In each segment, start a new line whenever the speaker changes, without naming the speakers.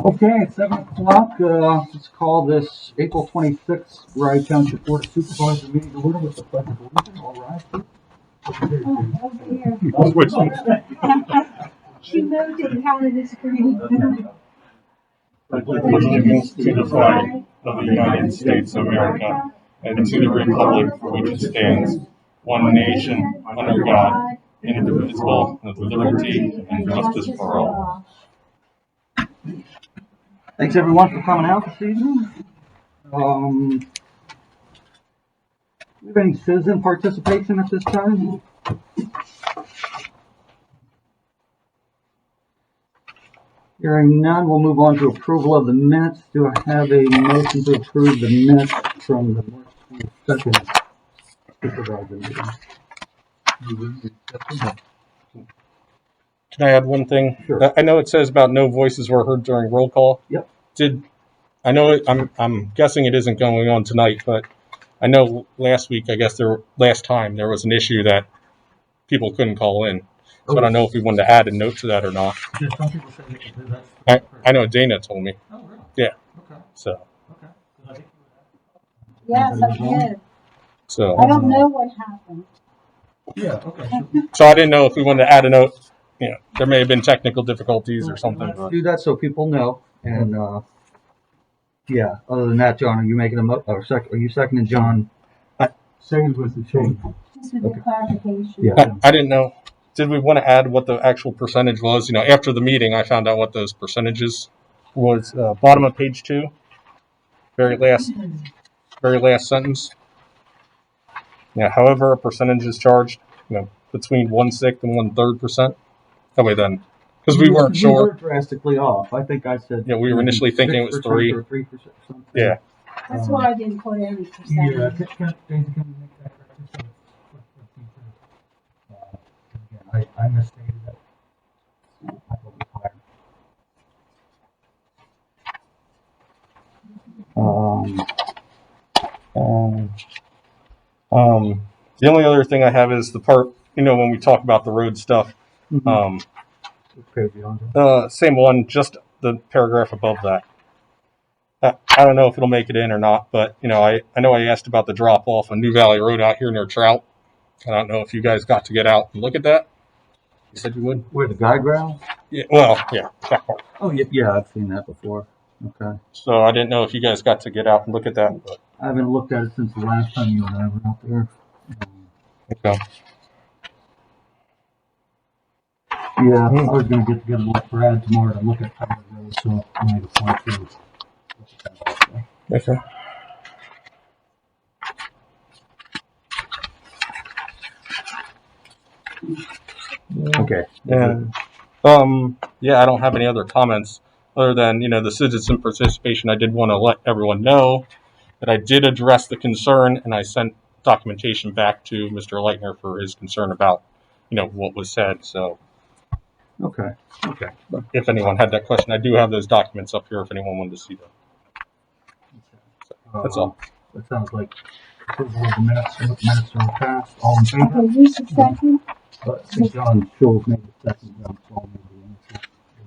Okay, it's 7 o'clock. Let's call this April 26th Rye Township Board of Supervisors Meeting to order with the pledge of allegiance. All rise.
She moved and counted the screen.
Allegiance to the flag of the United States of America and to the republic for which it stands, one nation, under God, indivisible, with liberty and justice for all.
Thanks everyone for coming out this evening. Do we have any citizen participation at this time? Hearing none, we'll move on to approval of the minutes. Do I have a motion to approve the minutes from the March 22nd supervisor meeting?
Can I add one thing?
Sure.
I know it says about no voices were heard during roll call.
Yep.
I'm guessing it isn't going on tonight, but I know last week, last time there was an issue that people couldn't call in. So I don't know if we wanted to add a note to that or not.
Yeah, some people say they can do that.
I know Dana told me.
Oh, really?
Yeah.
Okay.
So.
Okay.
Yes, I did.
So.
I don't know what happened.
Yeah, okay.
So I didn't know if we wanted to add a note. You know, there may have been technical difficulties or something.
Let's do that so people know. And yeah, other than that, John, are you making a are you seconding John? Second was the change.
Just with the clarification.
Yeah.
I didn't know. Did we want to add what the actual percentage was? You know, after the meeting, I found out what those percentages was. Bottom of page 2, very last sentence. Yeah. However, a percentage is charged. You know, between 1/6 and 1/3%. That way, then, because we weren't sure.
We were drastically off. I think I said.
Yeah, we were initially thinking it was 3
or 3%. Something.
Yeah.
That's why I didn't put any percentage.
Yeah, can you make that correction? Again, I misstated it. I will be
fired. The only other thing I have is the part, you know, when we talk about the road stuff. Same one, just the paragraph above that. I don't know if it'll make it in or not, but you know, I know I asked about the drop off on New Valley Road out here near Trout. I don't know if you guys got to get out and look at that. You said you would.
Where the guide rail?
Yeah. Well, yeah. That part.
Oh yeah, I've seen that before. Okay.
So I didn't know if you guys got to get out and look at that, but
I haven't looked at it since the last time you and I were out there.
okay.
Yeah, I was going to get together with Brad tomorrow to look at some of those, so I made a point to.
Okay.
Okay.
And yeah, I don't have any other comments other than, you know, the citizen participation. I did want to let everyone know that I did address the concern, and I sent documentation back to Mr. Lightner for his concern about, you know, what was said. So.
Okay.
If anyone had that question, I do have those documents up here if anyone wanted to see them. That's all.
That sounds like approval of the minutes. The minutes are passed. All in favor?
Okay, who's the second?
I think John Schulze made the second. John Schulze made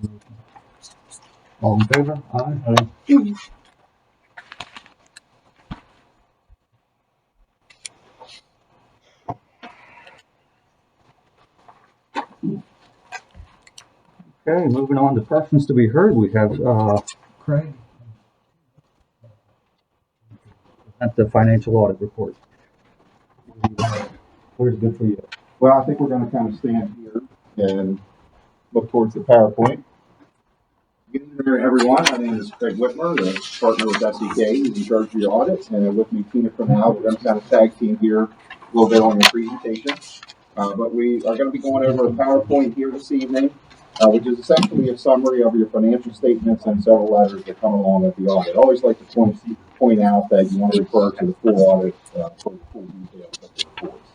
the motion. All in favor? Aye. Okay, moving on to questions to be heard. We have Craig at the financial audit report. Where's good for you?
Well, I think we're going to kind of stand here and look towards the PowerPoint. Good evening, everyone. My name is Craig Witmer, the partner with SEK, who's in charge of your audit, and with me, Tina Curnow. We're going to kind of tag team here a little bit on your presentation. But we are going to be going over a PowerPoint here this evening, which is essentially a summary of your financial statements and several letters that come along with the audit. I always like to point out that you want to refer to the full audit for the full details of the reports.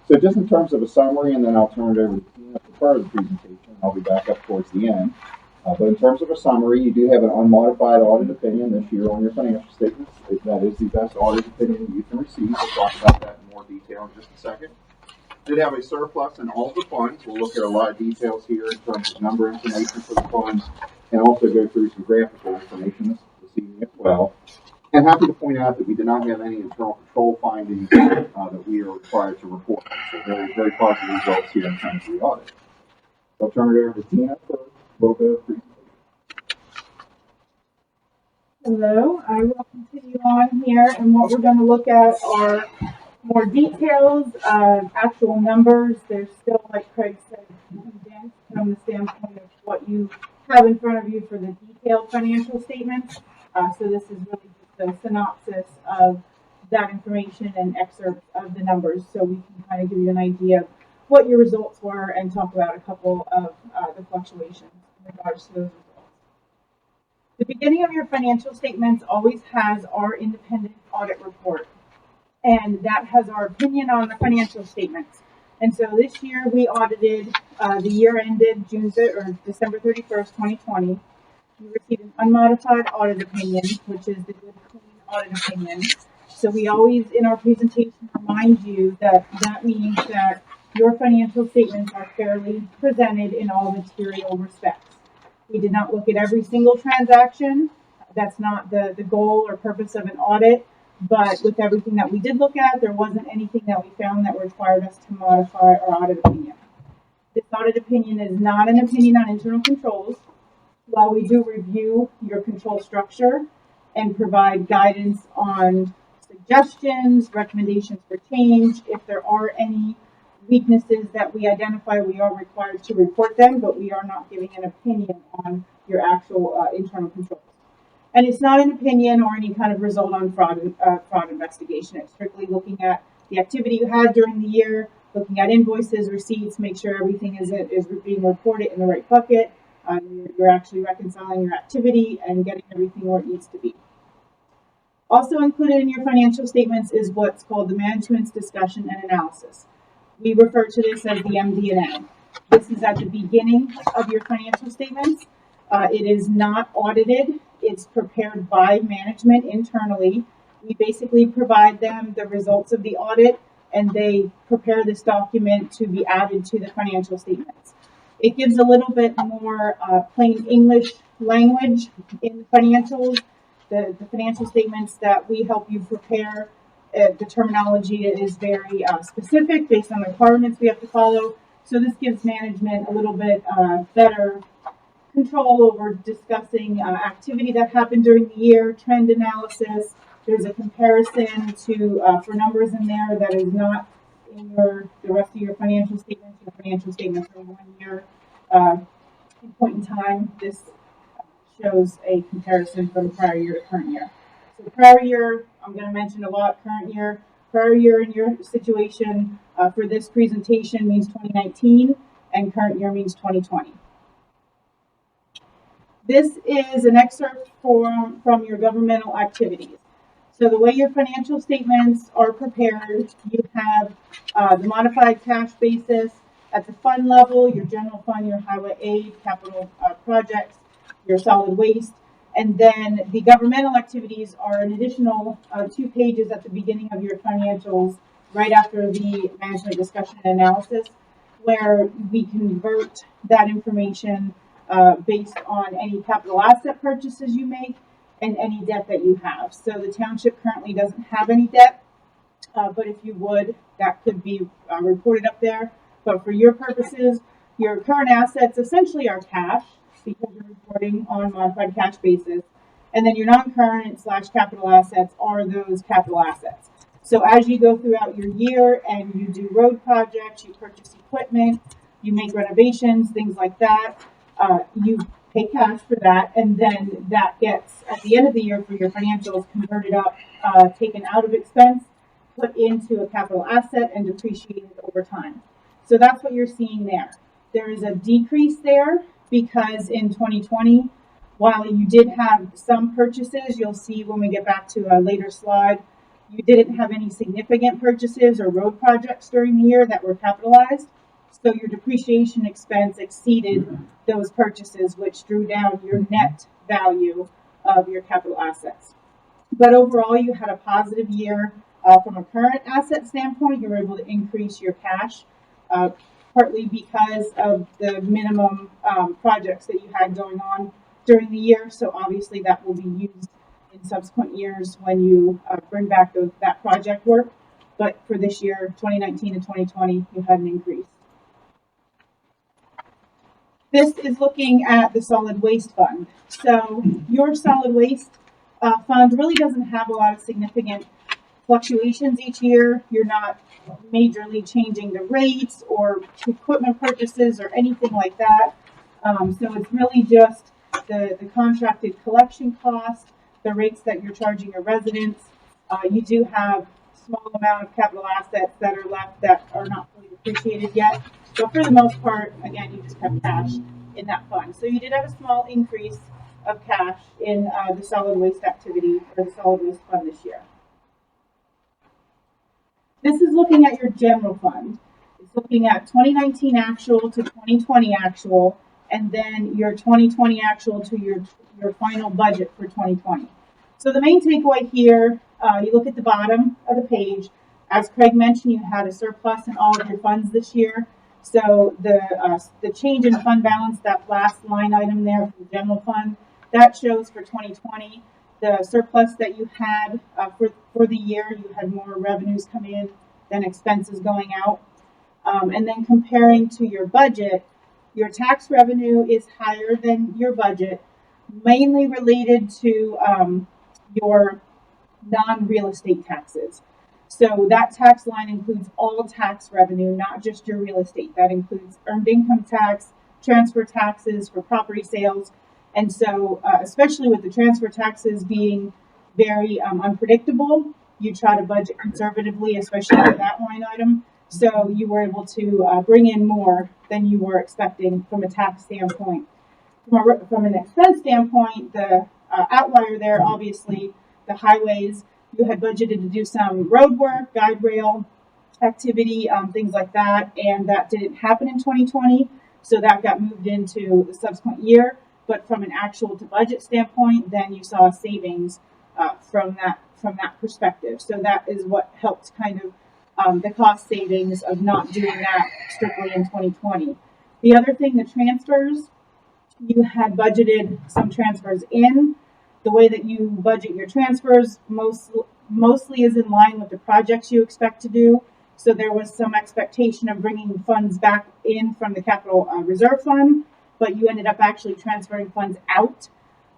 So just in terms of a summary, and then I'll turn it over to Tina for part of the presentation. I'll be back up towards the end. But in terms of a summary, you do have an unmodified audit opinion this year on your financial statements. That is the best audit opinion you can receive. We'll talk about that in more detail in just a second. Did have a surplus in all the funds. We'll look at a lot of details here in terms of number information for the funds, and also go through some graphical information this evening as well. And happy to point out that we did not have any internal control findings that we are required to report. So very, very positive results here in terms of the audit. I'll turn it over to Tina for a little bit of presentation.
Hello, I will continue on here, and what we're going to look at are more details, actual numbers. They're still, like Craig said, condensed from the standpoint of what you have in front of you for the detailed financial statements. So this is really just a synopsis of that information and excerpts of the numbers, so we can kind of give you an idea of what your results were and talk about a couple of the fluctuations in regards to those results. The beginning of your financial statements always has our independent audit report, and that has our opinion on the financial statements. And so this year we audited the year ended December 31st, 2020. We received an unmodified audit opinion, which is the good clean audit opinion. So we always, in our presentation, remind you that that means that your financial statements are fairly presented in all material respects. We did not look at every single transaction. That's not the goal or purpose of an audit. But with everything that we did look at, there wasn't anything that we found that required us to modify our audit opinion. This audit opinion is not an opinion on internal controls. While we do review your control structure and provide guidance on suggestions, recommendations for change, if there are any weaknesses that we identify, we are required to report them, but we are not giving an opinion on your actual internal controls. And it's not an opinion or any kind of result on fraud investigation. It's strictly looking at the activity you had during the year, looking at invoices, receipts, make sure everything is being reported in the right bucket. You're actually reconciling your activity and getting everything where it needs to be. Also included in your financial statements is what's called the management's discussion and analysis. We refer to this as the MD&A. This is at the beginning of your financial statements. It is not audited. It's prepared by management internally. We basically provide them the results of the audit, and they prepare this document to be added to the financial statements. It gives a little bit more plain English language in financials. The financial statements that we help you prepare, the terminology is very specific based on the requirements we have to follow. So this gives management a little bit better control over discussing activity that happened during the year, trend analysis. There's a comparison to for numbers in there that is not in the rest of your financial statements. Your financial statements are 1 year point in time. This shows a comparison from prior year to current year. So prior year, I'm going to mention a lot. Current year, prior year in your situation for this presentation means 2019, and current year means 2020. This is an excerpt from your governmental activities. So the way your financial statements are prepared, you have the modified cash basis at the fund level, your general fund, your highway aid, capital projects, your solid waste, and then the governmental activities are an additional 2 pages at the beginning of your financials, right after the management discussion and analysis, where we convert that information based on any capital asset purchases you make and any debt that you have. So the township currently doesn't have any debt, but if you would, that could be reported up there. But for your purposes, your current assets essentially are cash because you're reporting on modified cash basis. And then your non-current / capital assets are those capital assets. So as you go throughout your year and you do road projects, you purchase equipment, you make renovations, things like that, you pay cash for that, and then that gets, at the end of the year for your financials, converted up, taken out of expense, put into a capital asset, and depreciated over time. So that's what you're seeing there. There is a decrease there because in 2020, while you did have some purchases, you'll see when we get back to a later slide, you didn't have any significant purchases or road projects during the year that were capitalized. So your depreciation expense exceeded those purchases, which drew down your net value of your capital assets. But overall, you had a positive year from a current asset standpoint. You were able to increase your cash, partly because of the minimum projects that you had going on during the year, so obviously that will be used in subsequent years when you bring back that project work. But for this year, 2019 and 2020, you had an increase. This is looking at the solid waste fund. So your solid waste fund really doesn't have a lot of significant fluctuations each year. You're not majorly changing the rates or equipment purchases or anything like that. So it's really just the contracted collection cost, the rates that you're charging your residents. You do have a small amount of capital assets that are left that are not fully depreciated yet. So for the most part, again, you just have cash in that fund. So you did have a small increase of cash in the solid waste activity or the solid waste fund this year. This is looking at your general fund. It's looking at 2019 actual to 2020 actual, and then your 2020 actual to your final budget for 2020. So the main takeaway here, you look at the bottom of the page. As Craig mentioned, you had a surplus in all of your funds this year. So the change in fund balance, that last line item there for the general fund, that shows for 2020 the surplus that you had for the year. You had more revenues come in than expenses going out. And then comparing to your budget, your tax revenue is higher than your budget, mainly related to your non-real estate taxes. So that tax line includes all tax revenue, not just your real estate. That includes earned income tax, transfer taxes for property sales. And so, especially with the transfer taxes being very unpredictable, you try to budget conservatively, especially for that line item. So you were able to bring in more than you were expecting from a tax standpoint. From an expense standpoint, the outlier there, obviously, the highways. You had budgeted to do some road work, guide rail activity, things like that, and that didn't happen in 2020, so that got moved into the subsequent year. But from an actual to budget standpoint, then you saw savings from that perspective. So that is what helped kind of the cost savings of not doing that strictly in 2020. The other thing, the transfers, you had budgeted some transfers in. The way that you budget your transfers mostly is in line with the projects you expect to do. So there was some expectation of bringing funds back in from the capital reserve fund, but you ended up actually transferring funds out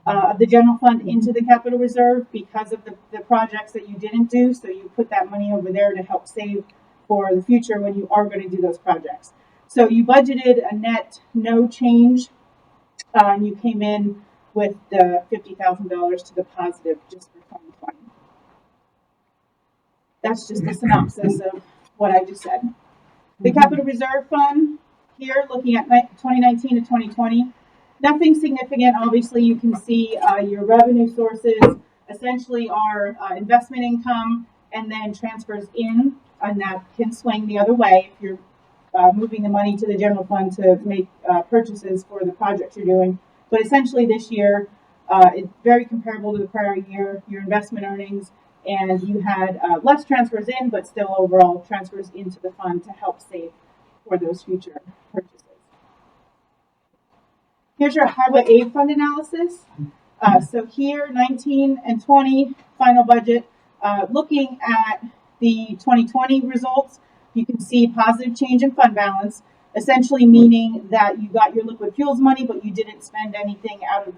of the general fund into the capital reserve because of the projects that you didn't do. So you put that money over there to help save for the future when you are going to do those projects. So you budgeted a net no change, and you came in with the $50,000 to the positive just for 2020. That's just a synopsis of what I just said. The capital reserve fund here, looking at 2019 to 2020, nothing significant. Obviously, you can see your revenue sources essentially are investment income and then transfers in, and that can swing the other way if you're moving the money to the general fund to make purchases for the projects you're doing. But essentially this year, it's very comparable to the prior year, your investment earnings, and you had less transfers in, but still overall transfers into the fund to help save for those future purchases. Here's your highway aid fund analysis. So here, 19 and 20 final budget. Looking at the 2020 results, you can see positive change in fund balance, essentially meaning that you got your liquid fuels money, but you didn't spend anything out of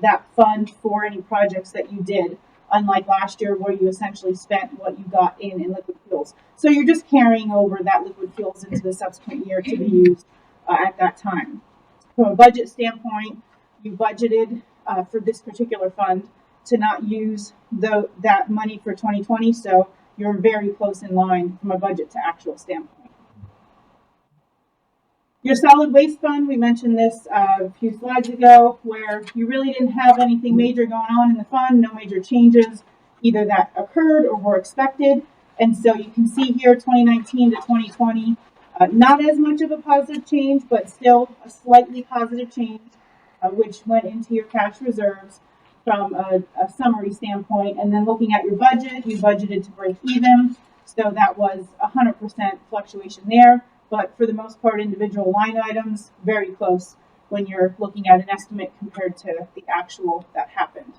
that fund for any projects that you did, unlike last year where you essentially spent what you got in liquid fuels. So you're just carrying over that liquid fuels into the subsequent year to be used at that time. From a budget standpoint, you budgeted for this particular fund to not use that money for 2020, so you're very close in line from a budget to actual standpoint. Your solid waste fund, we mentioned this a few slides ago, where you really didn't have anything major going on in the fund, no major changes either that occurred or were expected. And so you can see here 2019 to 2020, not as much of a positive change, but still a slightly positive change, which went into your cash reserves from a summary standpoint. And then looking at your budget, you budgeted to break even. So that was 100% fluctuation there. But for the most part, individual line items, very close when you're looking at an estimate compared to the actual that happened.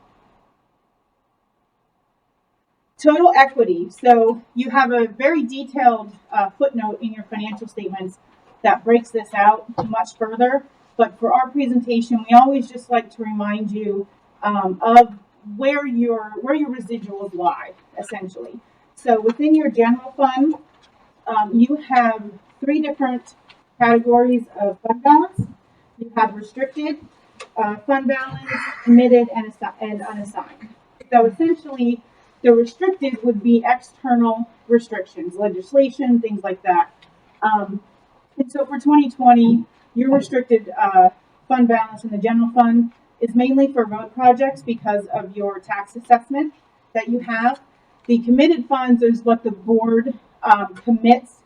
Total equity. So you have a very detailed footnote in your financial statements that breaks this out much further. But for our presentation, we always just like to remind you of where your residuals lie, essentially. So within your general fund, you have 3 different categories of fund balance. You have restricted, fund balance, committed, and unassigned. So essentially, the restricted would be external restrictions, legislation, things like that. And so for 2020, your restricted fund balance in the general fund is mainly for road projects because of your tax assessment that you have. The committed funds is what the board commits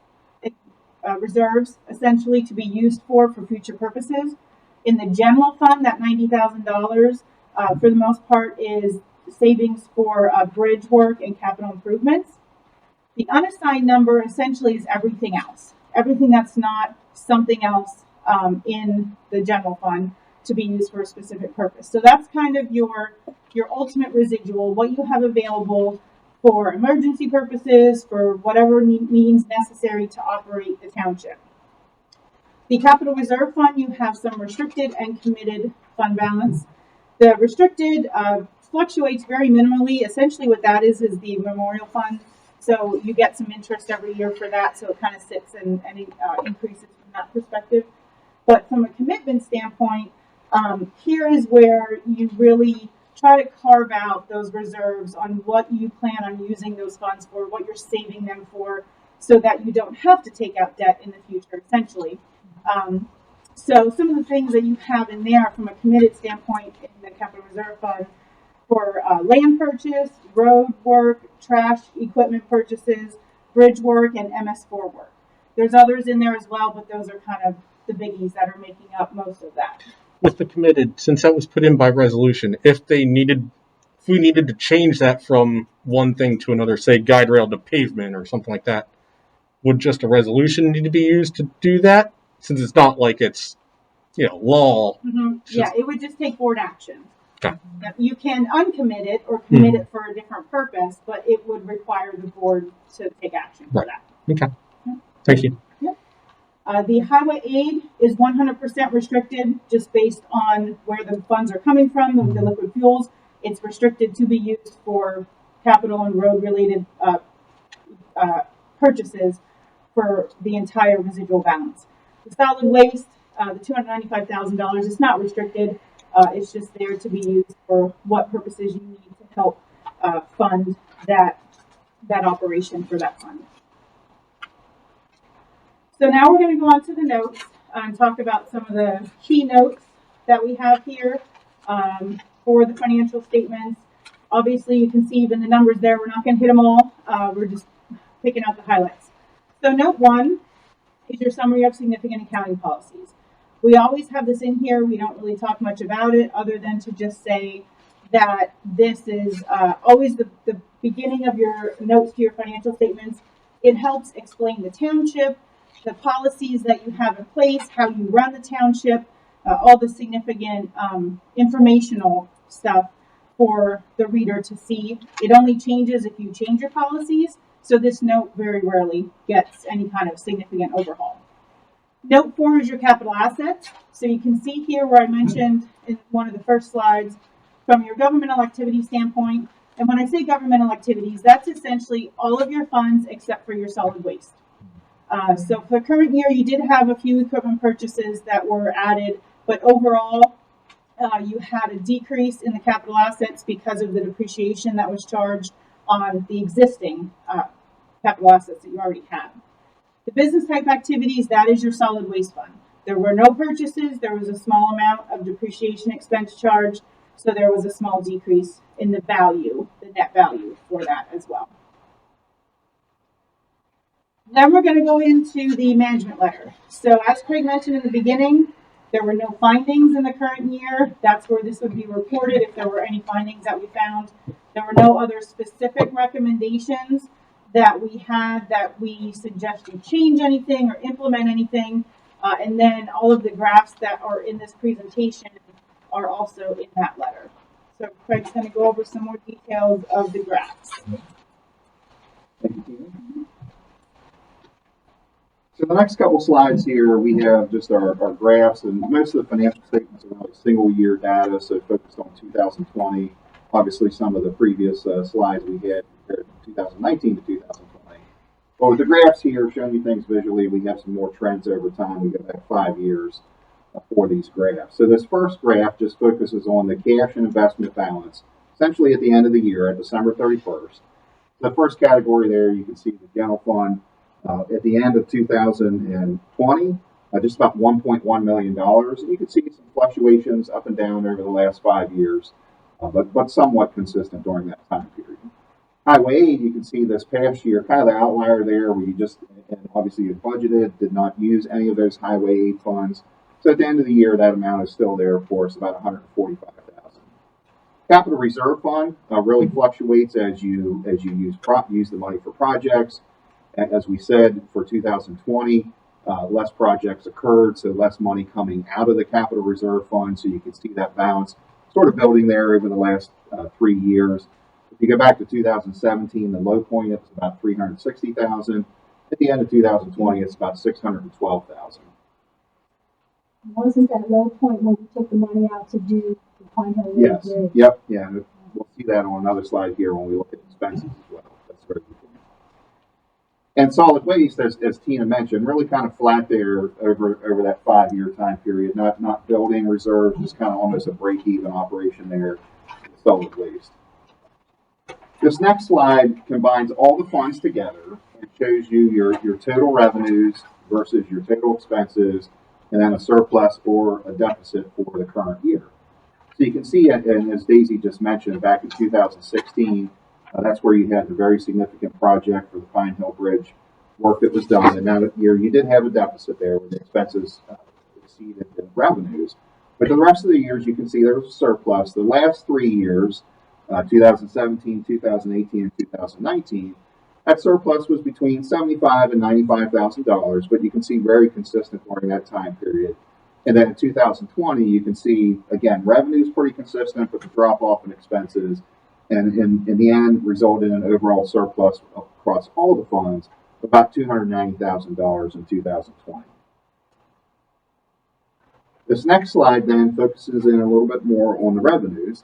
reserves essentially to be used for future purposes. In the general fund, that $90,000 for the most part is savings for bridge work and capital improvements. The unassigned number essentially is everything else, everything that's not something else in the general fund to be used for a specific purpose. So that's kind of your ultimate residual, what you have available for emergency purposes, for whatever means necessary to operate the township. The capital reserve fund, you have some restricted and committed fund balance. The restricted fluctuates very minimally. Essentially what that is the memorial fund. So you get some interest every year for that, so it kind of sits and increases from that perspective. But from a commitment standpoint, here is where you really try to carve out those reserves on what you plan on using those funds for, what you're saving them for, so that you don't have to take out debt in the future, essentially. So some of the things that you have in there from a committed standpoint in the capital reserve fund for land purchase, road work, trash equipment purchases, bridge work, and MS4 work. There's others in there as well, but those are kind of the biggies that are making up most of that.
With the committed, since that was put in by resolution, if we needed to change that from one thing to another, say guide rail to pavement or something like that, would just a resolution need to be used to do that? Since it's not like it's, law.
Mm-hmm. Yeah, it would just take board action.
Okay.
You can uncommit it or commit it for a different purpose, but it would require the board to take action for that.
Okay. Thank you.
Yep. The highway aid is 100% restricted just based on where the funds are coming from, the liquid fuels. It's restricted to be used for capital and road related purchases for the entire residual balance. The solid waste, the $295,000, is not restricted. It's just there to be used for what purposes you need to help fund that operation for that fund. So now we're going to go on to the notes and talk about some of the key notes that we have here for the financial statements. Obviously, you can see even the numbers there. We're not going to hit them all. We're just picking out the highlights. So note 1 is your summary of significant accounting policies. We always have this in here. We don't really talk much about it other than to just say that this is always the beginning of your notes to your financial statements. It helps explain the township, the policies that you have in place, how you run the township, all the significant informational stuff for the reader to see. It only changes if you change your policies, so this note very rarely gets any kind of significant overhaul. Note 4 is your capital assets. So you can see here where I mentioned in one of the first slides from your governmental activity standpoint. And when I say governmental activities, that's essentially all of your funds except for your solid waste. So for the current year, you did have a few equipment purchases that were added, but overall, you had a decrease in the capital assets because of the depreciation that was charged on the existing capital assets that you already had. The business type activities, that is your solid waste fund. There were no purchases. There was a small amount of depreciation expense charged, so there was a small decrease in the value, the net value for that as well. Then we're going to go into the management letter. So as Craig mentioned in the beginning, there were no findings in the current year. That's where this would be reported if there were any findings that we found. There were no other specific recommendations that we had that we suggest you change anything or implement anything. And then all of the graphs that are in this presentation are also in that letter. So Craig's going to go over some more details of the graphs.
Thank you, Tina. So the next couple slides here, we have just our graphs, and most of the financial statements are really single year data, so focused on 2020. Obviously, some of the previous slides we had compared to 2019 to 2020. But with the graphs here showing you things visually, we have some more trends over time. We go back 5 years for these graphs. So this first graph just focuses on the cash and investment balance, essentially at the end of the year, at December 31st. The first category there, you can see the general fund at the end of 2020, just about $1.1 million. And you can see some fluctuations up and down over the last 5 years, but somewhat consistent during that time period. Highway aid, you can see this past year, kind of the outlier there where you just, and obviously you budgeted, did not use any of those highway aid funds. So at the end of the year, that amount is still there, of course, about $145,000. Capital Reserve Fund really fluctuates as you use the money for projects. As we said, for 2020, less projects occurred, so less money coming out of the Capital Reserve Fund. So you can see that balance sort of building there over the last 3 years. If you go back to 2017, the low point it was about $360,000. At the end of 2020, it's about $612,000.
Wasn't that low point when we took the money out to do the Pine Hill Road
Yes.
Bridge?
Yep. Yeah. We'll see that on another slide here when we look at expenses as well. That's very good. And solid waste, as Tina mentioned, really kind of flat there over that 5 year time period. Not building reserves, just kind of almost a break even operation there. Solid waste. This next slide combines all the funds together and shows you your total revenues versus your total expenses, and then a surplus or a deficit for the current year. So you can see, and as Daisy just mentioned, back in 2016, that's where you had the very significant project for the Pine Hill Bridge work that was done. And that year you did have a deficit there where the expenses exceeded the revenues. But the rest of the years, you can see there was a surplus. The last 3 years, 2017, 2018, and 2019, that surplus was between $75,000 and $95,000, but you can see very consistent during that time period. And then in 2020, you can see, again, revenue is pretty consistent, but the drop off in expenses, and in the end, resulted in an overall surplus across all the funds of about $290,000 in 2020. This next slide then focuses in a little bit more on the revenues.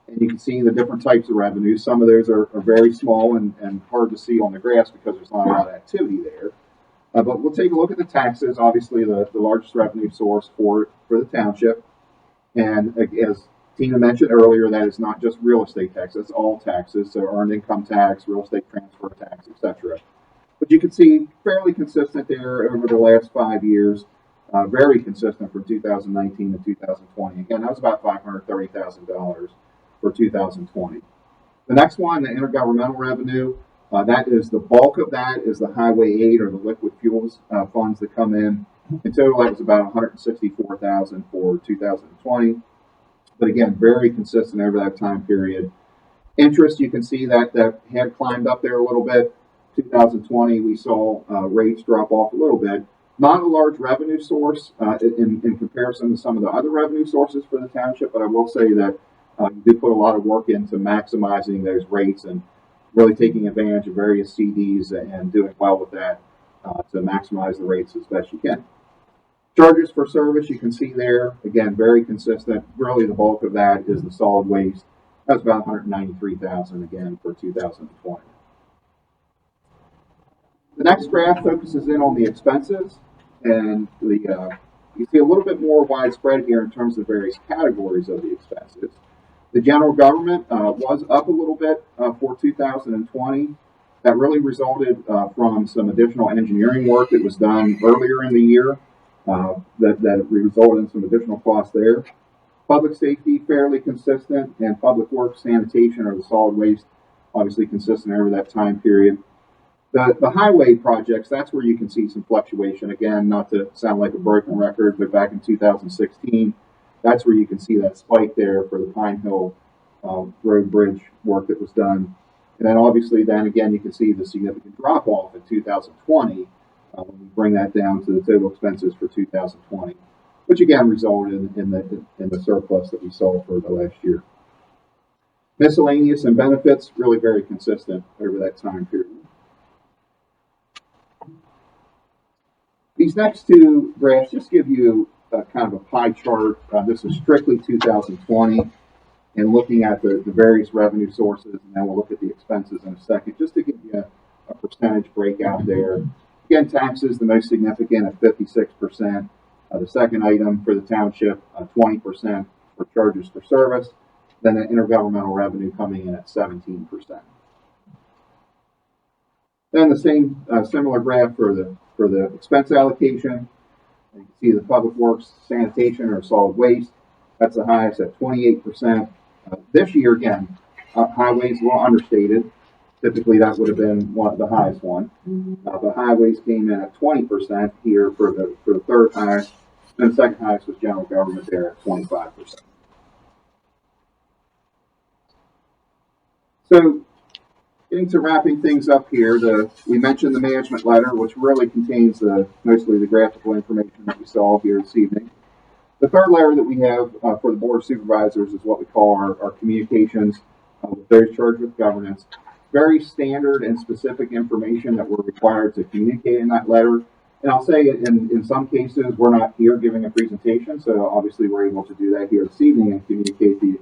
And you can see the different types of revenues. Some of those are very small and hard to see on the graphs because there's not a lot of activity there. But we'll take a look at the taxes, obviously the largest revenue source for the township. And as Tina mentioned earlier, that is not just real estate tax, that's all taxes. So earned income tax, real estate transfer tax, etc. But you can see fairly consistent there over the last 5 years. Very consistent from 2019 to 2020. Again, that was about $530,000 for 2020. The next one, the intergovernmental revenue, that is the bulk of that is the highway aid or the liquid fuels funds that come in. In total, that was about $164,000 for 2020. But again, very consistent over that time period. Interest, you can see that had climbed up there a little bit. 2020, we saw rates drop off a little bit. Not a large revenue source in comparison to some of the other revenue sources for the township, but I will say that you did put a lot of work into maximizing those rates and really taking advantage of various CDs and doing well with that to maximize the rates as best you can. Charges for service, you can see there, again, very consistent. Really, the bulk of that is the solid waste. That's about $193,000 again for 2020. The next graph focuses in on the expenses, and you see a little bit more widespread here in terms of various categories of the expenses. The general government was up a little bit for 2020. That really resulted from some additional engineering work that was done earlier in the year that resulted in some additional costs there. Public safety, fairly consistent, and public works, sanitation, or the solid waste, obviously consistent over that time period. The highway projects, that's where you can see some fluctuation. Again, not to sound like a broken record, but back in 2016, that's where you can see that spike there for the Pine Hill Road Bridge work that was done. And then obviously then again you can see the significant drop off in 2020 when we bring that down to the total expenses for 2020, which again resulted in the surplus that we saw for the last year. Miscellaneous and benefits really very consistent over that time period. These next two graphs just give you kind of a pie chart. This is strictly 2020 and looking at the various revenue sources, and then we'll look at the expenses in a second, just to give you a percentage breakout there. Again, taxes, the most significant at 56%. The second item for the township, 20% for charges for service. Then the intergovernmental revenue coming in at 17%. Then the same similar graph for the expense allocation. You can see the public works, sanitation, or solid waste. That's the highest at 28%. This year, again, highways were understated. Typically, that would have been the highest one. But highways came in at 20% here for the third highest. And the second highest was general government there at 25%. So, getting to wrapping things up here, we mentioned the management letter, which really contains mostly the graphical information that we saw here this evening. The third layer that we have for the Board of Supervisors is what we call our communications with those charged with governance. Very standard and specific information that we're required to communicate in that letter. And I'll say in some cases, we're not here giving a presentation, so obviously we're able to do that here this evening and communicate the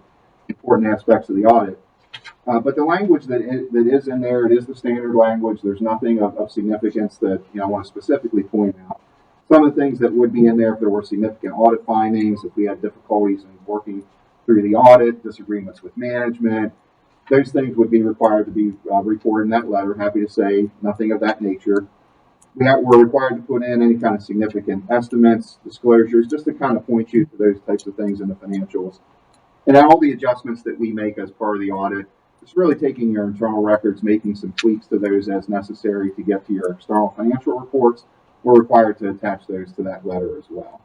important aspects of the audit. But the language that is in there, it is the standard language. There's nothing of significance that I want to specifically point out. Some of the things that would be in there if there were significant audit findings, if we had difficulties in working through the audit, disagreements with management, those things would be required to be reported in that letter. Happy to say nothing of that nature. We're required to put in any kind of significant estimates, disclosures, just to kind of point you to those types of things in the financials. And then all the adjustments that we make as part of the audit, it's really taking your internal records, making some tweaks to those as necessary to get to your external financial reports. We're required to attach those to that letter as well.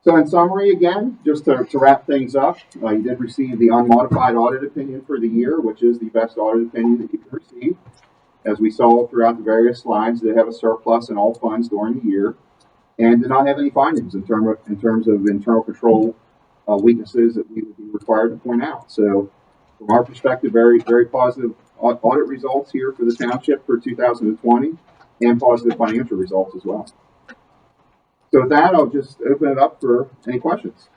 So in summary, again, just to wrap things up, you did receive the unmodified audit opinion for the year, which is the best audit opinion that you can receive. As we saw throughout the various slides, they have a surplus in all funds during the year and did not have any findings in terms of internal control weaknesses that we would be required to point out. So from our perspective, very, very positive audit results here for the township for 2020 and positive financial results as well. So with that, I'll just open it up for any questions.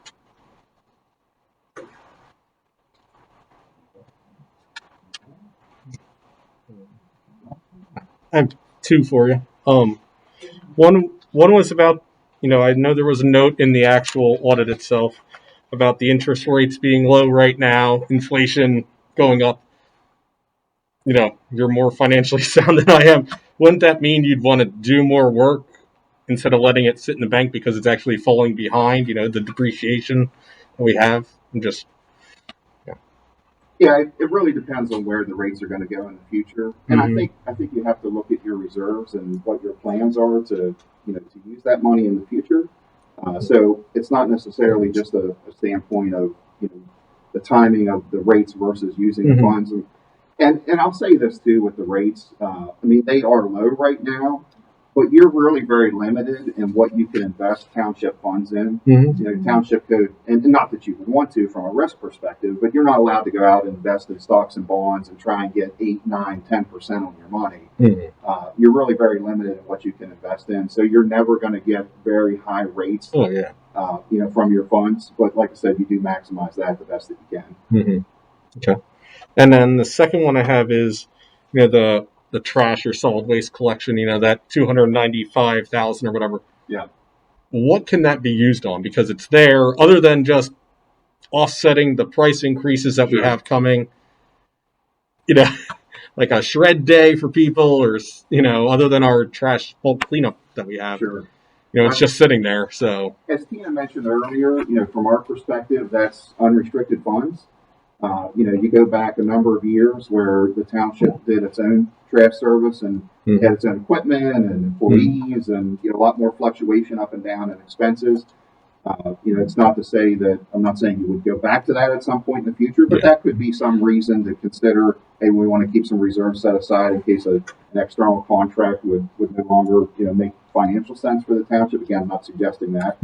I have two for you. One was about, I know there was a note in the actual audit itself about the interest rates being low right now, inflation going up. You're more financially sound than I am. Wouldn't that mean you'd want to do more work instead of letting it sit in the bank because it's actually falling behind, the depreciation that we have?
Yeah, it really depends on where the rates are going to go in the future. And I think you have to look at your reserves and what your plans are to use that money in the future. So it's not necessarily just a standpoint of the timing of the rates versus using the funds. And I'll say this too with the rates. They are low right now, but you're really very limited in what you can invest township funds in. Township code, and not that you would want to from a risk perspective, but you're not allowed to go out and invest in stocks and bonds and try and get 8, 9, 10% on your money. You're really very limited in what you can invest in, so you're never going to get very high rates. From your funds. But like I said, you do maximize that the best that you can.
Okay. And then the second one I have is, the trash or solid waste collection, that 295,000 or whatever.
Yeah.
What can that be used on? Because it's there, other than just offsetting the price increases that we have coming, like a shred day for people, or, other than our trash bulk cleanup that we have.
Sure.
It's just sitting there. So
as Tina mentioned earlier, from our perspective, that's unrestricted funds. You go back a number of years where the township did its own trash service and had its own equipment and employees and a lot more fluctuation up and down in expenses. It's not to say that, I'm not saying you would go back to that at some point in the future, but that could be some reason to consider, hey, we want to keep some reserves set aside in case an external contract would no longer, make financial sense for the township. Again, I'm not suggesting that.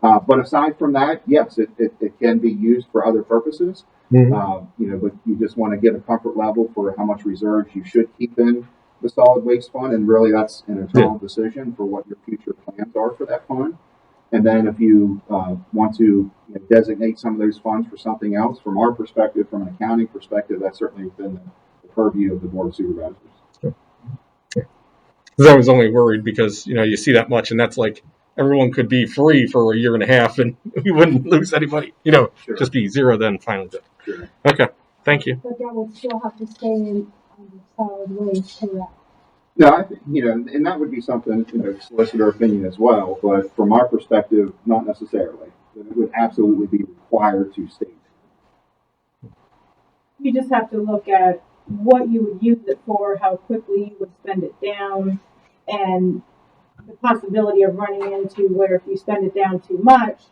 But aside from that, yes, it can be used for other purposes. But you just want to get a comfort level for how much reserves you should keep in the solid waste fund, and really that's an internal decision for what your future plans are for that fund. And then if you want to designate some of those funds for something else, from our perspective, from an accounting perspective, that's certainly within the purview of the Board of Supervisors.
Because I was only worried because, you see that much, and that's like everyone could be free for a year and a half, and we wouldn't lose anybody.
Sure.
Just be zero then finally.
Sure.
Okay, thank you.
But that would still have to stay in solid waste, correct?
No, I think, and that would be something, solicitor opinion as well, but from our perspective, not necessarily. It would absolutely be required to state.
You just have to look at what you would use it for, how quickly you would spend it down, and the possibility of running into where if you spend it down too much,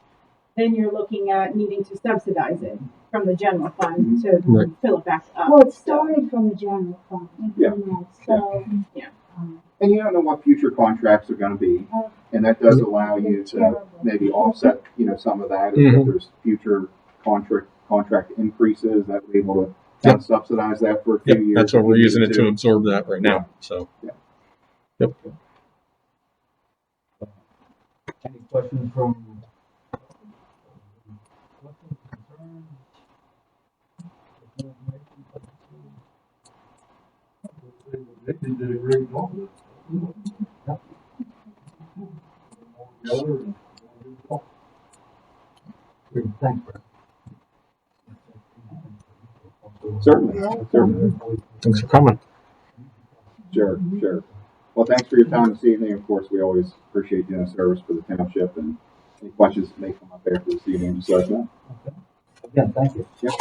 then you're looking at needing to subsidize it from the general fund to fill it back up.
Well, it started from the general fund.
Yeah.
So,
And you don't know what future contracts are going to be, and that does allow you to maybe offset, some of that. If there's future contract increases, that we're able to kind of subsidize that for a few years.
That's what we're using it to absorb that right now. So,
Any questions from? They did a great job. Thanks, Brad.
Certainly.
thanks for coming.
Sure. Well, thanks for your time this evening. Of course, we always appreciate doing a service for the township, and any questions that may come up after this evening, just let us know.
Okay. Again, thank you.
Yep.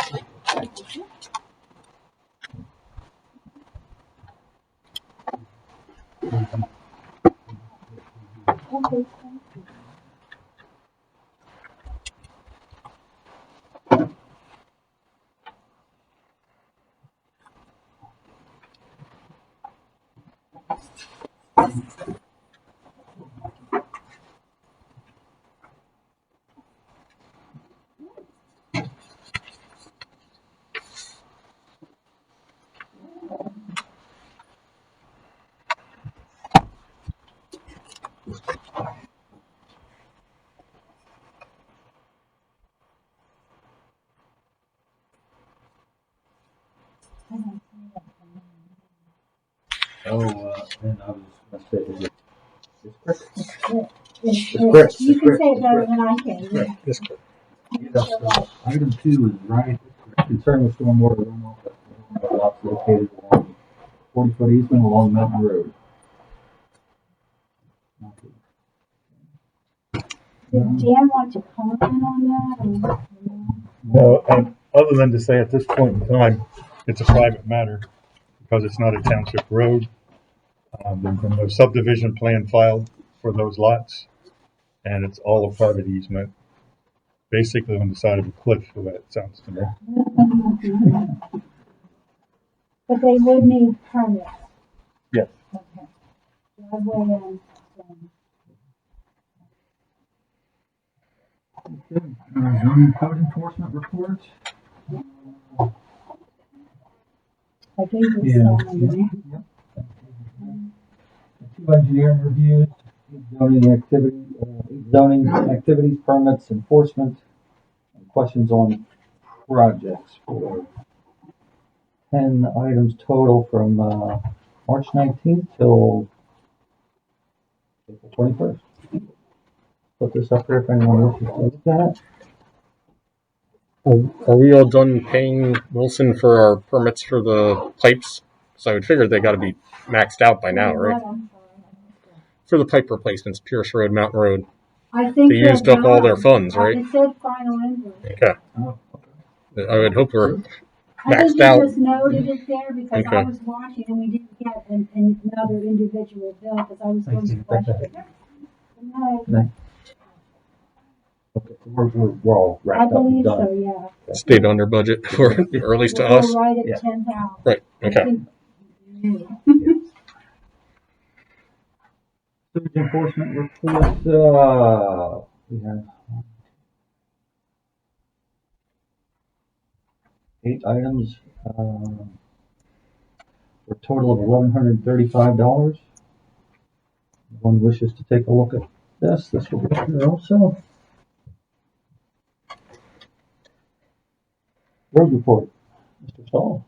okay, thank you.
And I was going to say, it's
It's you can say it better than I can.
This good.
Item 2 is Rye concern with stormwater runoff at lots located along 40-foot easement along Mountain Road.
Did Dan want to comment on that?
No, other than to say at this point in time, it's a private matter because it's not a township road. There's been no subdivision plan filed for those lots, and it's all a private easement, basically on the side of a cliff, the way it sounds to me.
But they would need permits.
Yes.
Okay. Driveway and,
Zoning code enforcement report.
I gave you
Yeah.
some.
2 engineering reviews, zoning activities, permits, enforcement, and questions on projects for 10 items total from March 19th till April 21st. Put this up there if anyone wishes to look at it.
Are we all done paying Wilson for our permits for the pipes? So I would figure they got to be maxed out by now, right? For the pipe replacements, Pierce Road, Mountain Road.
I think
They used up all their funds, right?
It said final invoice.
Okay.
Oh,
I would hope we're
I think
maxed out.
you just noted it there because I
Okay.
was watching and we didn't get another individual bill because I was going to question. Good night.
Okay, we're all
I
wrapped up and
believe
done.
so, yeah.
Stayed under budget, or at least to
We're
us.
right
Yeah.
at 10,000.
Right, okay.
Sewage enforcement report, we have 8 items, for a total of $1,135. One wishes to take a look at this will be here also. Road report, Mr. Stahl.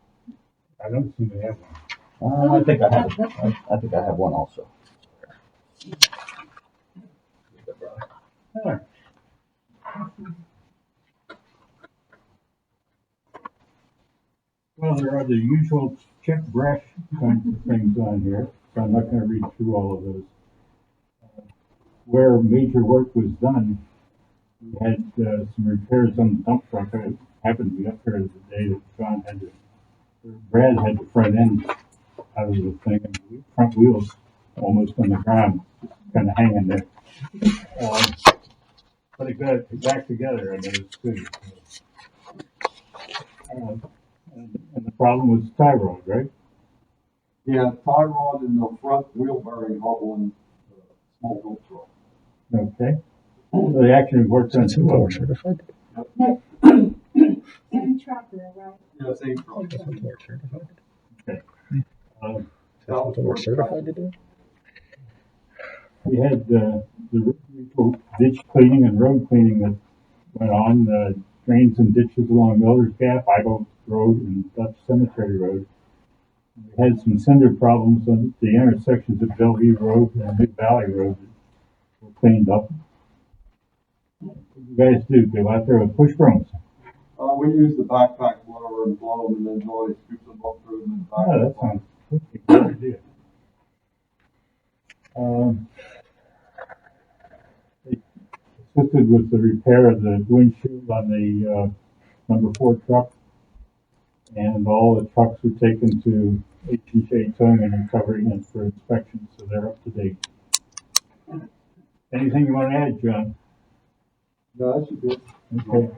I don't seem to have one.
I think I have one also.
Alright. Well, there are the usual check brush kinds of things on here, so I'm not gonna read through all of those. Where major work was done, we had, some repairs on the dump truck. I happened to be up there the day that John had to, or Brad had the front end out of the thing, and the front wheels almost on the ground, kinda hanging there. But it got back together, and it was good. And the problem was tie rod, right?
Yeah, tie rod and the front wheel bearing hobbling the small dump truck.
Okay. So they actually worked on two of them.
Certified?
Same tractor, right?
Yeah, same truck.
That's what we're certified.
Okay.
That's what we're certified to do.
We had, the ditch cleaning and road cleaning that went on, drains and ditches along Miller's Gap, Idle Road, and Dutch Cemetery Road. We had some cinder problems on the intersections of Bellevue Road and Big Valley Road that were cleaned up. What do you guys do? Go out there with push brooms?
We use the backpack blower and blow them and then Johnny scoops them up through them and back.
Oh, that sounds like a good idea. They assisted with the repair of the windshield on the, number 4 truck. And all the trucks were taken to H&J Towing and Recovery and for inspection, so they're up to date. Anything you want to add, John?
No, that should be.
Okay.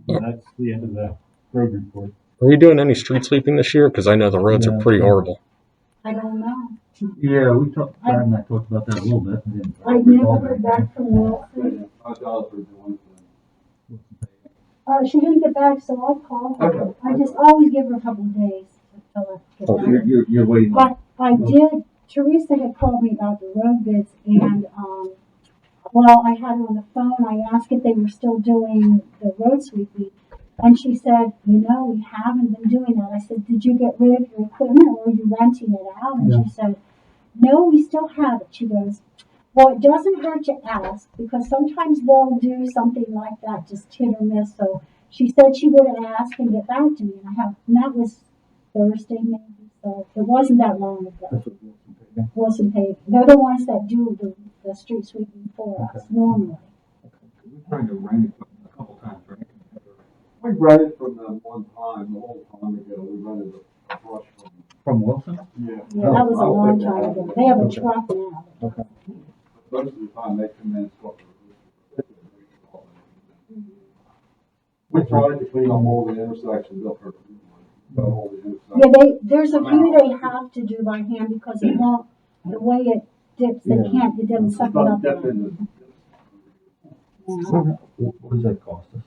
Well, that's the end of the road report.
Are we doing any street sweeping this year? Because I know the roads are
Yeah.
pretty horrible.
I don't know.
Yeah, we talked, Brad and I talked about that a little bit.
I've never heard back from Wilson.
I doubt they're doing it.
She didn't get back, so I'll call her.
Okay.
I just always give her a couple of days until I get
Oh,
back.
you're waiting.
But I did, Teresa had called me about the road bids and, well, I had her on the phone. I asked if they were still doing the road sweeping. And she said, we haven't been doing that. I said, did you get rid of your equipment or are you renting it out? And she said, no, we still have it. She goes, well, it doesn't hurt to ask because sometimes they'll do something like that, just hit or miss. So she said she would ask and get back to me. And that was Thursday maybe. So it wasn't that long ago.
That's what Wilson paid me.
Wilson paid. They're the ones that do the street sweeping for us normally.
We tried to rent it a couple times, right? We rented from them one time, a whole time ago. We rented a brush
From Wilson?
Yeah.
Yeah, that was a long time ago. They have a truck now.
Okay.
Most of the time they come in and stuff. We tried to clean up all the intersections up there. All the intersections.
Yeah, there's a few they have to do by hand because it won't, the way it dips, they can't, it doesn't suck it up.
Dip in the-
Yeah.
What does that cost us?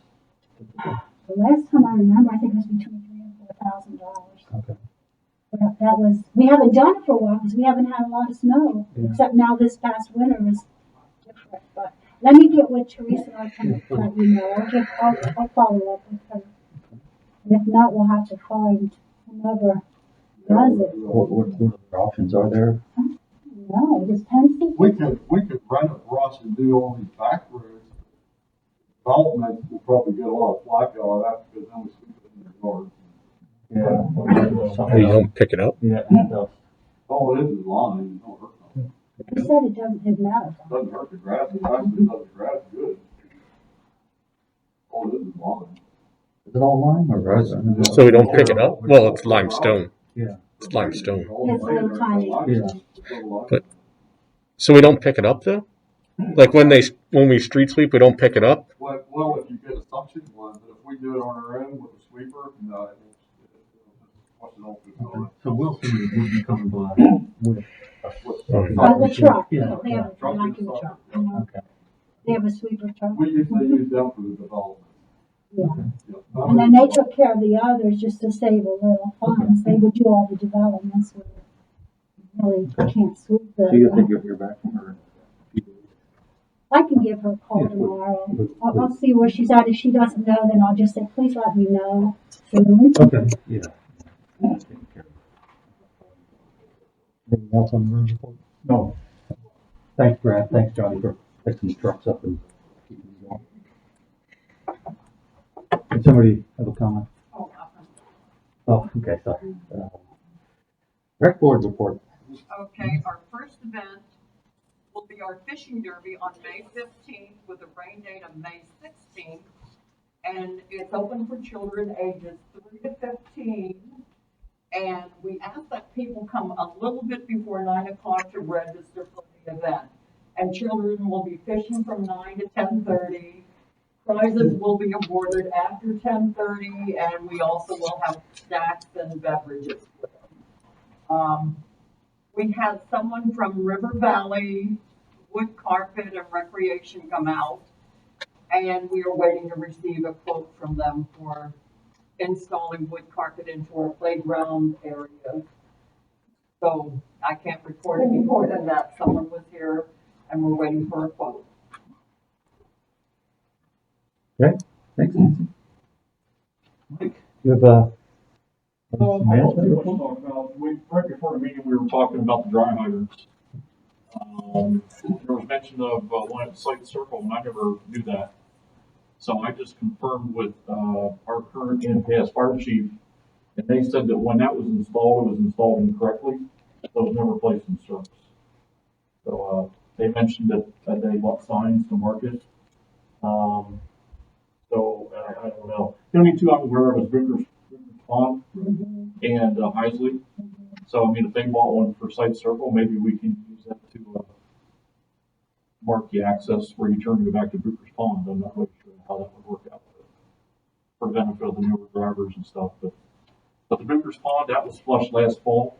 The last time I remember, I think it was between $3,000 and $4,000.
Okay.
But that was, we haven't done it for a while because we haven't had a lot of snow, except now this past winter is different. But let me get with Teresa and I can let you know. I'll follow up with her. And if not, we'll have to find whomever does it.
What other options are there?
No, it depends.
We could rent a brush and do all these back roads. Development will probably get a lot of flack out of that because then we sweep it in their yard.
Oh, you don't pick it up?
Yeah.
All it is line, it don't hurt nothing.
He said it doesn't matter.
Doesn't hurt the grass, it actually does the grass good. All it is line.
Is it all lime or resin?
So we don't pick it up? Well, it's limestone.
Yeah.
It's limestone.
It's a little tiny.
Yeah.
But, so we don't pick it up though? Like when we street sweep, we don't pick it up.
Well, if you get a suction one, but if we do it on our own with a sweeper, no, what's it all through?
So Wilson would be coming by with.
The truck,
Yeah.
they have a vacuum truck, you know,
Okay.
they have a sweeper truck.
We usually use them for the development.
Yeah.
Yeah.
And then they took care of the others just to save a little funds. They would do all the developments with it. Really, can't sweep
So you think
it.
you'll hear back from her?
I can give her a call tomorrow. I'll see where she's at. If she doesn't know, then I'll just say, please let me know soon.
Okay. Yeah. Anything else on the road report? No. Thanks, Brad. Thanks, Johnny, for picking the trucks up and keeping them going. Did somebody have a comment? Oh, okay, sorry. Rec board report.
Okay, our first event will be our fishing derby on May 15th with a rain date of May 16th. And it's open for children ages 3 to 15. And we ask that people come a little bit before 9 o'clock to register for the event. And children will be fishing from 9 to 10:30. Prizes will be awarded after 10:30, and we also will have snacks and beverages with them. We had someone from River Valley Wood Carpet and Recreation come out, and we are waiting to receive a quote from them for installing wood carpet into our playground area. So I can't report any more than that. Someone was here, and we're waiting for a quote.
Okay, thanks, Nancy. Mike, you have a management report?
Right before the meeting, we were talking about the dry hydrants. There was mention of one at Site Circle, and I never knew that. So I just confirmed with our current and past fire chief, and they said that when that was installed, it was installed incorrectly, so it was never placed in service. So they mentioned that they want signs to mark it. So I don't know. The only two I'm aware of is Vickers Pond and Heisley. So I mean, if they bought one for Site Circle, maybe we can use that to mark the access where you turn to go back to Vickers Pond. I'm not really sure how that would work out for the benefit of the newer drivers and stuff. But the Vickers Pond, that was flushed last fall.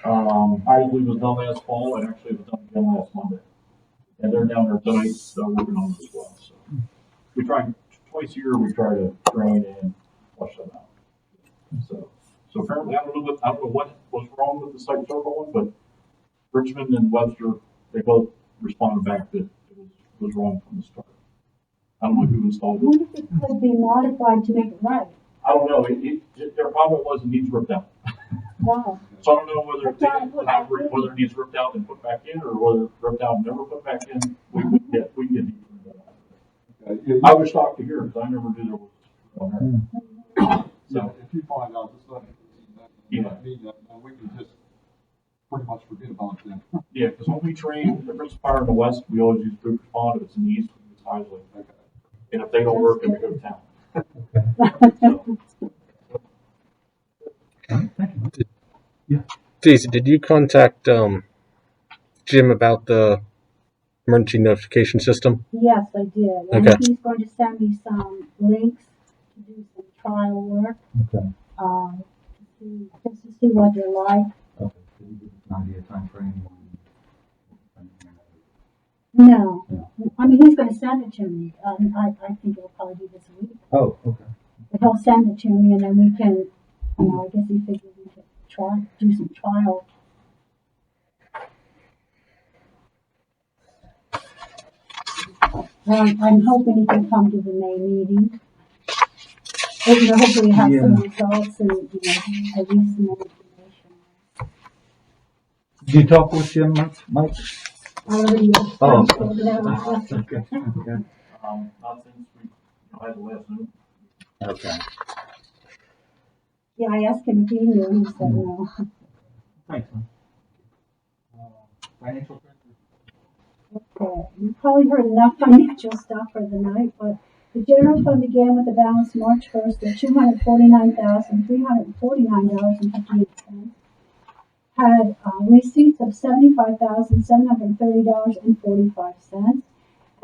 Heisley was done last fall, and actually it was done again last Monday. And they're down there tonight, working on it as well. So we try twice a year. We try to drain and flush them out. So apparently, I don't know what was wrong with the Site Circle one, but Richmond and Webster, they both responded back that it was wrong from the start. I don't know who installed
I
it.
wonder if it could be modified to make it right.
I don't know. Their problem was it needs ripped out.
Wow.
So I don't know whether it needs ripped out and put back in, or whether it's ripped out and never put back in. We can get
Okay.
I was shocked to hear because I never knew there was on there.
So if you find out this stuff,
Yeah.
we can just pretty much forget about it then.
Yeah, because when we train the Prince Fire in the west, we always use Vickers Pond. If it's in the east, we use Heisley.
Okay.
And if they don't work, then we go to town.
Daisy, did you contact Jim about the emergency notification system?
Yes, I did. And
Okay.
he's going to send me some links to do some trial work,
Okay.
just to see what they're like.
Okay. Did you give us an idea of time frame?
No.
No.
I mean, he's going to send it to me. I think it'll probably be this week.
Oh, okay.
But he'll send it to me, and then we can, I guess he figured we could do some trial. I'm hoping he can come to the May meeting. Hopefully have some results and, at least some more information.
Did you talk with Jim, Mike?
I already
Oh.
told it out.
Okay. Okay.
Not since we had the last Zoom.
Okay.
Yeah, I asked him if he knew, and he said no.
Thanks, man. Financial director?
Okay, you probably heard enough financial stuff for the night, but the general fund began with a balance March 1st of $249,349.58. had receipts of $75,730.45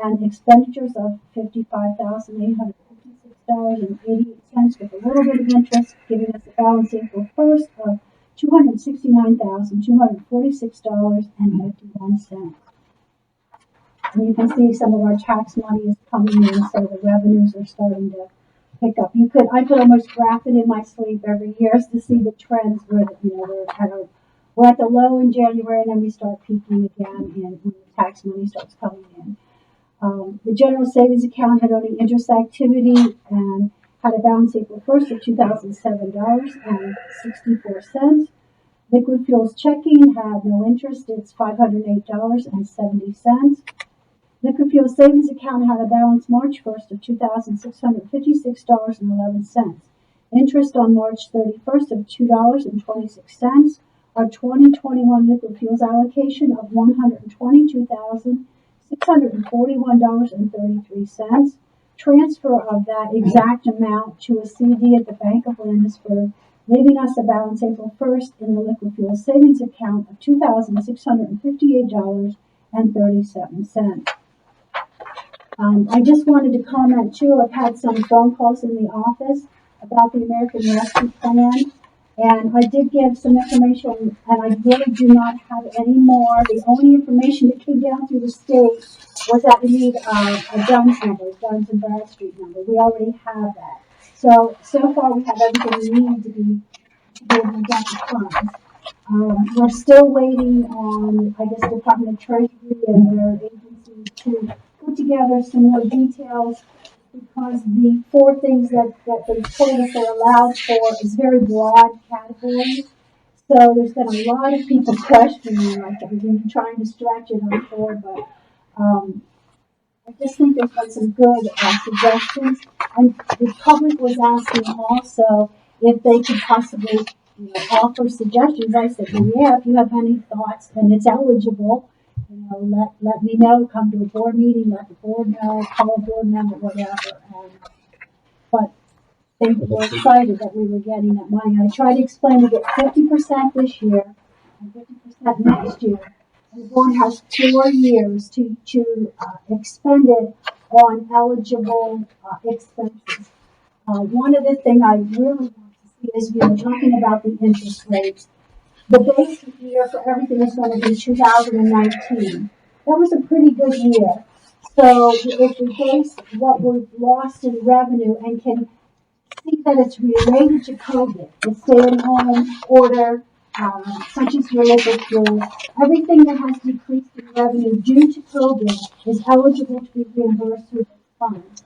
and expenditures of $55,856.88 with a little bit of interest, giving us a balance April 1st of $269,246.51. And you can see some of our tax money is coming in, so the revenues are starting to pick up. I could almost graph it in my sleep every year to see the trends where, we're at the low in January and then we start peaking again and when the tax money starts coming in. The general savings account had only interest activity and had a balance April 1st of $2,007.64. Liquid fuels checking had no interest. It's $508.70. Liquid fuel savings account had a balance March 1st of $2,656.11. Interest on March 31st of $2.26. Our 2021 liquid fuels allocation of $122,641.33. Transfer of that exact amount to a CD at the Bank of Landisburg, leaving us a balance April 1st in the liquid fuel savings account of $2,658.37. I just wanted to comment too, I've had some phone calls in the office about the American Rescue Plan, and I did give some information, and I really do not have any more. The only information that came down through the state was that we need a DUNS number, Duns and Bradstreet number. We already have that. So far we have everything we need to be able to get the funds. We're still waiting on, I guess, the Department of Treasury and their agencies to put together some more details, because the 4 things that they told us are allowed for is very broad categories. So there's been a lot of people questioning, like we've been trying to stretch it on 4, but I just think there's been some good suggestions. And the public was asking also if they could possibly offer suggestions. I said, well, yeah, if you have any thoughts and it's eligible, let me know, come to a board meeting, let the board know, call a board member, whatever. But they were excited that we were getting that money. I tried to explain we get 50% this year and 50% next year. And the board has 4 years to expend it on eligible expenses. One of the things I really want to see is we were talking about the interest rates. The base year for everything is going to be 2019. That was a pretty good year. So if we base what we've lost in revenue and can see that it's related to COVID, the stay-at-home order, such as your liquid fuels, everything that has decreased in revenue due to COVID is eligible to be reimbursed through those funds.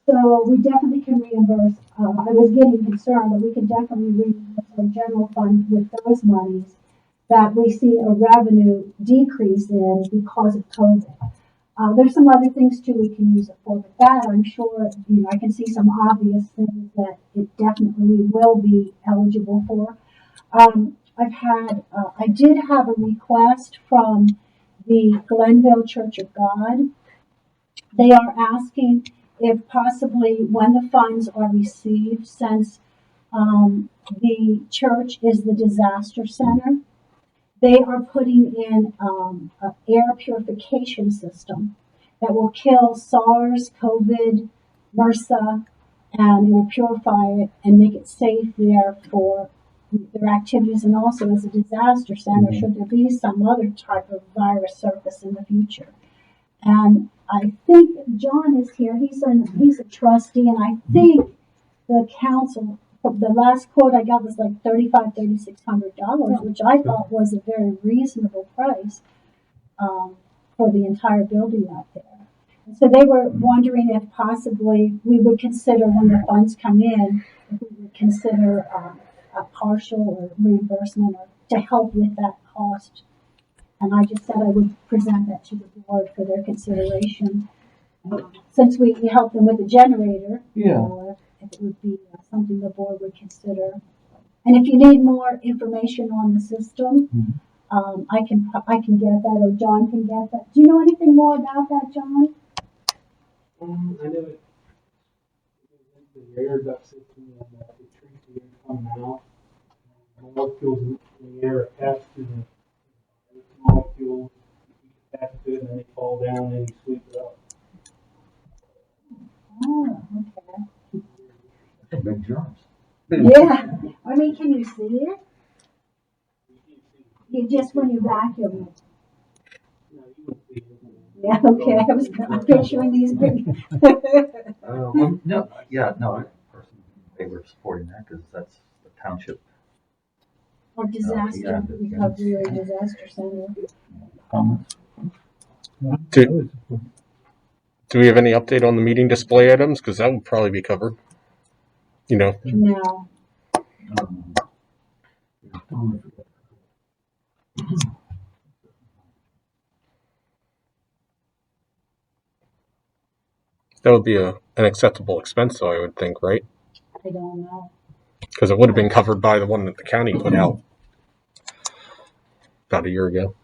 So we definitely can reimburse. I was getting concerned, but we can definitely reimburse our general fund with those monies that we see a revenue decrease in because of COVID. There's some other things too we can use it for, but that I'm sure, I can see some obvious things that it definitely will be eligible for. I did have a request from the Glenville Church of God. They are asking if possibly when the funds are received, since the church is the disaster center, they are putting in an air purification system that will kill SARS, COVID, MRSA, and it will purify it and make it safe there for their activities, and also as a disaster center should there be some other type of virus surface in the future. And I think John is here. He's a trustee, and I think the council, the last quote I got was like $3,600, which I thought was a very reasonable price for the entire building out there. And so they were wondering if possibly we would consider, when the funds come in, if we would consider a partial or reimbursement or to help with that cost. And I just said I would present that to the board for their consideration. Since we helped them with the generator, if it would be something the board would consider. And if you need more information on the system, I can get that, or John can get that. Do you know anything more about that, John?
I know it the air duct system and it treats the air coming out. Molecules in the air attached to the molecules. You attach to it and then they fall down and you sweep it up.
Oh, okay.
Big germs.
Yeah, I mean, can you see it?
You can't see.
You just when you vacuum it.
No, you don't see it.
Yeah, okay, I'm picturing these big.
No, yeah, no, I personally favor supporting that because that's the township
Or disaster
yeah.
recovery or disaster center.
comments.
Do we have any update on the meeting display items? Because that would probably be covered. You know,
No,
that would be an acceptable expense, though, I would think, right?
I don't know.
Because it would have been covered by the one that the county put out about a year ago.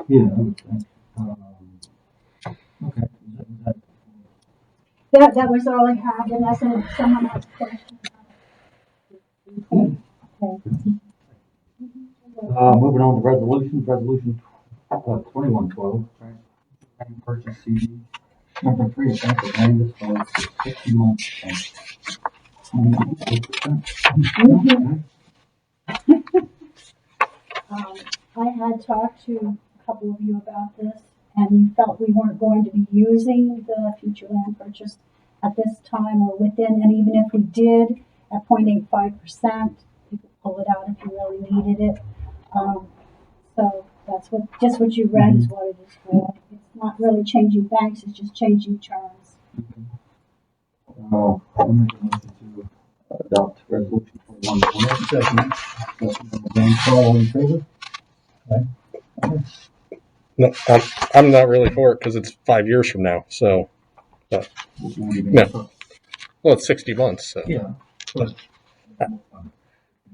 Yeah, I would think. Okay.
That was all I had, unless someone has questions. Okay.
Moving on to resolution 2112, right? Purchase CD. Number 3, effective land disposal for 60 months.
I had talked to a couple of you about this, and you felt we weren't going to be using the future land purchase at this time or within, and even if we did at 0.85%, you could pull it out if you really needed it. So that's what you read is what it is for. It's not really changing banks, it's just changing terms.
I'll make a motion to adopt resolution 2112. All in favor?
No, I'm not really for it because it's 5 years from now. So, no. Well, it's 60 months. So.
Yeah.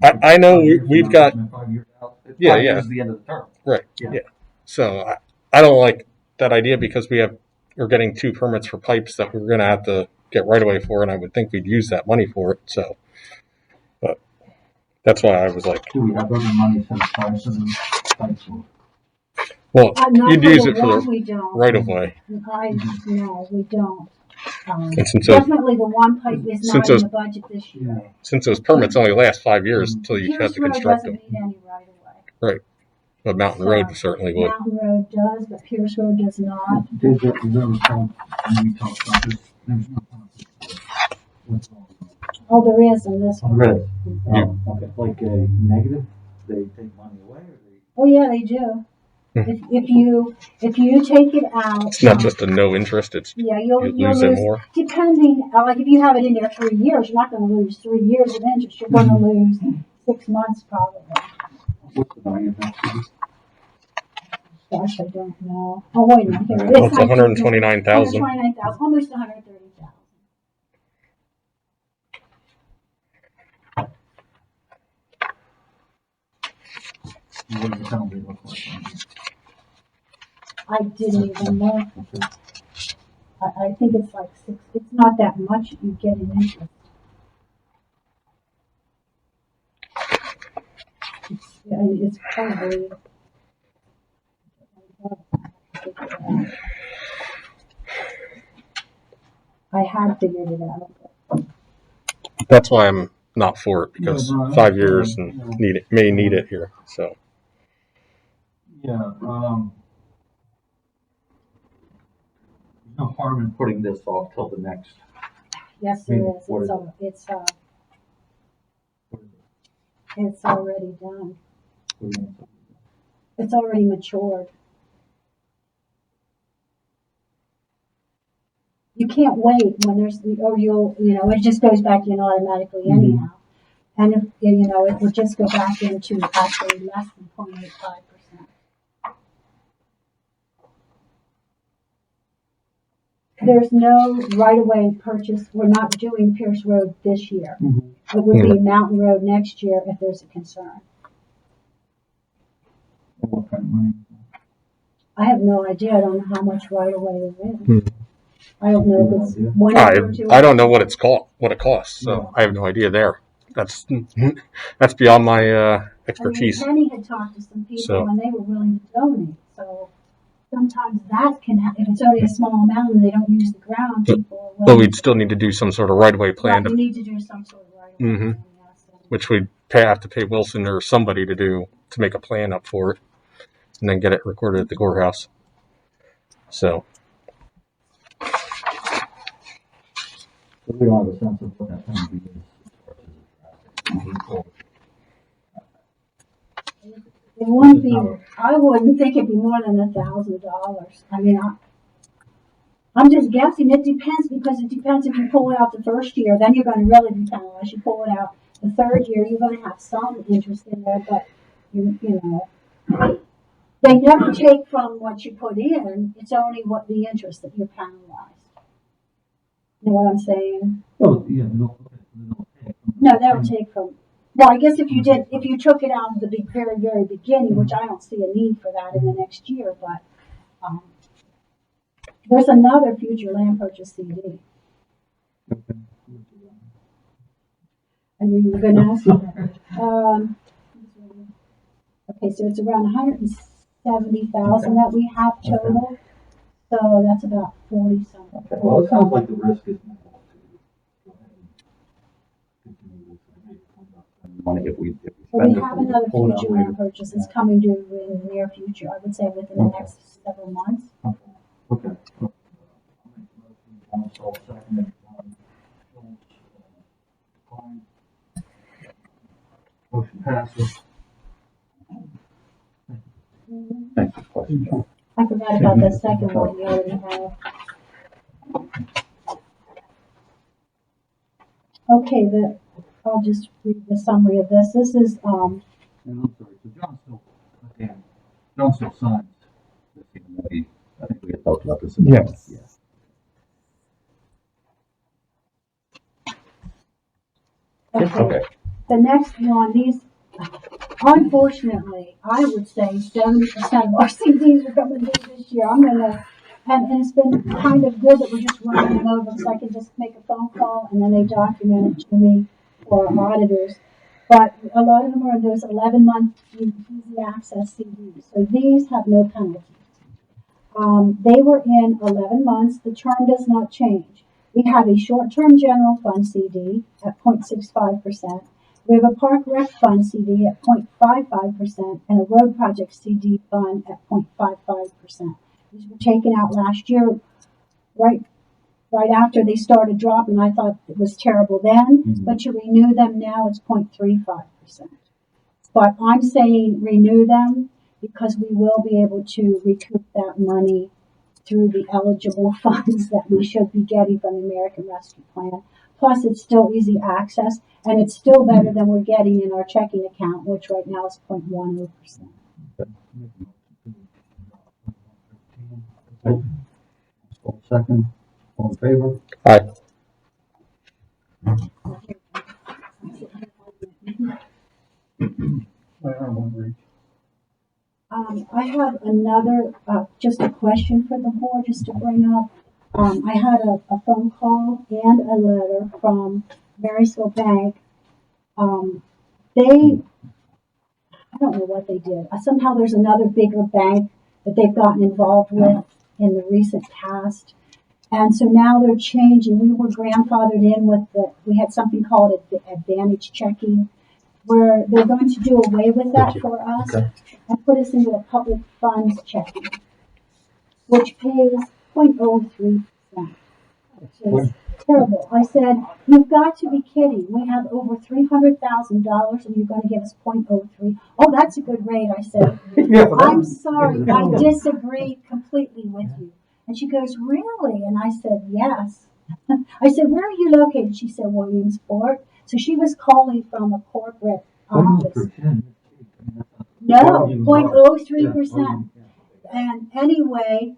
I know we've got.
5 years out.
Yeah,
5
yeah.
years is the end of the term.
Right.
Yeah.
Yeah. So I don't like that idea because we're getting 2 permits for pipes that we're going to have to get right away for, and I would think we'd use that money for it. So, but that's why I was like,
Do we have other money set aside for the pipes?
well,
Not
you'd
for
use
the
it for
one
the
we don't.
right of way.
No, we don't.
And since those,
Definitely the one pipe is not
since
in
those-
the budget this year.
since those permits only last 5 years until you have
Pierce
to
Road
construct
doesn't
them,
need any right of way.
but Mountain Road certainly would.
Mountain Road does, but Pierce Road does not.
Did you ever talk, when we talked about this, there's no conflict.
Oh, there is in this one.
Red. Okay, like a negative, they take money away or they?
Oh, yeah, they do. If you take it out.
It's not just a no interest; it's
Yeah,
you
you'll
lose it more.
depending, like if you have it in there 3 years, you're not gonna lose 3 years of interest, you're gonna lose 6 months probably.
What's the value of that?
Gosh, I don't know. Oh, wait a minute, here.
Well, it's 129,000.
129,000, almost 130,000.
What does the penalty look like?
I didn't even know. I think it's like 6, it's not that much you get in interest. It's probably. I had figured it out.
That's why I'm not for it because
No, no,
5 years and
yeah.
may need it here. So
Yeah, there's no harm in putting this off till the next.
Yes, there is.
What is
It's already done. It's already matured. You can't wait when there's, or it just goes back in automatically anyhow. And if, it would just go back into actually less than 0.85%. There's no right-of-way purchase. We're not doing Pierce Road this year. It would be Mountain Road next year if there's a concern.
What kind of money?
I have no idea. I don't know how much right-of-way there is. I don't know if it's 1
I
or 2.
don't know what it costs. So I have no idea there. that's that's beyond my
I mean,
expertise.
Penny had talked to some people
So-
and they were willing to donate, so sometimes that can happen. If it's only a small amount and they don't use the ground, people are
But
willing.
we'd still need to do some sort of right-of-way plan,
Right, you need to do some sort of right.
Mhm. which we'd have to pay Wilson or somebody to do to make a plan up for it, and then get it recorded at the courthouse. So
We don't have a sense of what that penalty is.
It wouldn't be, I wouldn't think it'd be more than $1,000. I mean, I'm just guessing. It depends, because it depends if you pull it out the first year, then you're gonna really be penalized. You pull it out the third year, you're gonna have some interest in there, but you know, they never take from what you put in. It's only what the interest that you're penalized. You know what I'm saying?
Oh, yeah, no.
No, they don't take from, well, I guess if you took it out at the very, very beginning, which I don't see a need for that in the next year, but, there's another future land purchase CD. And you were gonna ask, okay, so it's around 170,000 that we have total, so that's about 40 something.
Okay, well, it sounds like the risk is minimal to go ahead and continue this. Money if we
So
spend
we
it,
have
we'll
another
pull it out
future
later.
land purchase that's coming due in the near future, I would say within the next several months.
Okay. Also, second, Schulze, fine. Motion passes. Thanks. Question, John.
I forgot about the second one you already have. Okay, I'll just read the summary of this. This is,
And I'm sorry, so John still signs this, even though I think we had talked about this in the
Yes.
past. Yeah.
okay. The next one, these, unfortunately, I would say 70% of our CDs are coming due this year. And it's been kind of good that we're just running them over, so I can just make a phone call and then they document it to me for our auditors. But a lot of them are those 11-month easy access CDs, so these have no penalties. They were in 11 months. The term does not change. We have a short-term general fund CD at 0.65%. We have a park rec fund CD at 0.55% and a road project CD fund at 0.55%. These were taken out last year, right after they started dropping. I thought it was terrible then, but to renew them now, it's 0.35%. But I'm saying renew them because we will be able to recoup that money through the eligible funds that we should be getting from the American Rescue Plan. Plus, it's still easy access, and it's still better than we're getting in our checking account, which right now is 0.10%.
Second, all in favor?
Aye.
I have another, just a question for the board, just to bring up. I had a phone call and a letter from Marysville Bank. I don't know what they did. Somehow there's another bigger bank that they've gotten involved with in the recent past. And so now they're changing. We were grandfathered in with we had something called advantage checking, where they're going to do away with that for us and put us into a public funds checking, which pays 0.03%, which is terrible. I said, you've got to be kidding. We have over $300,000 and you're going to give us 0.03. Oh, that's a good rate, I said. I'm sorry, I disagree completely with you. And she goes, really? And I said, yes. I said, where are you located? She said, Williamsport. So she was calling from a corporate office. No, 0.03%. And anyway,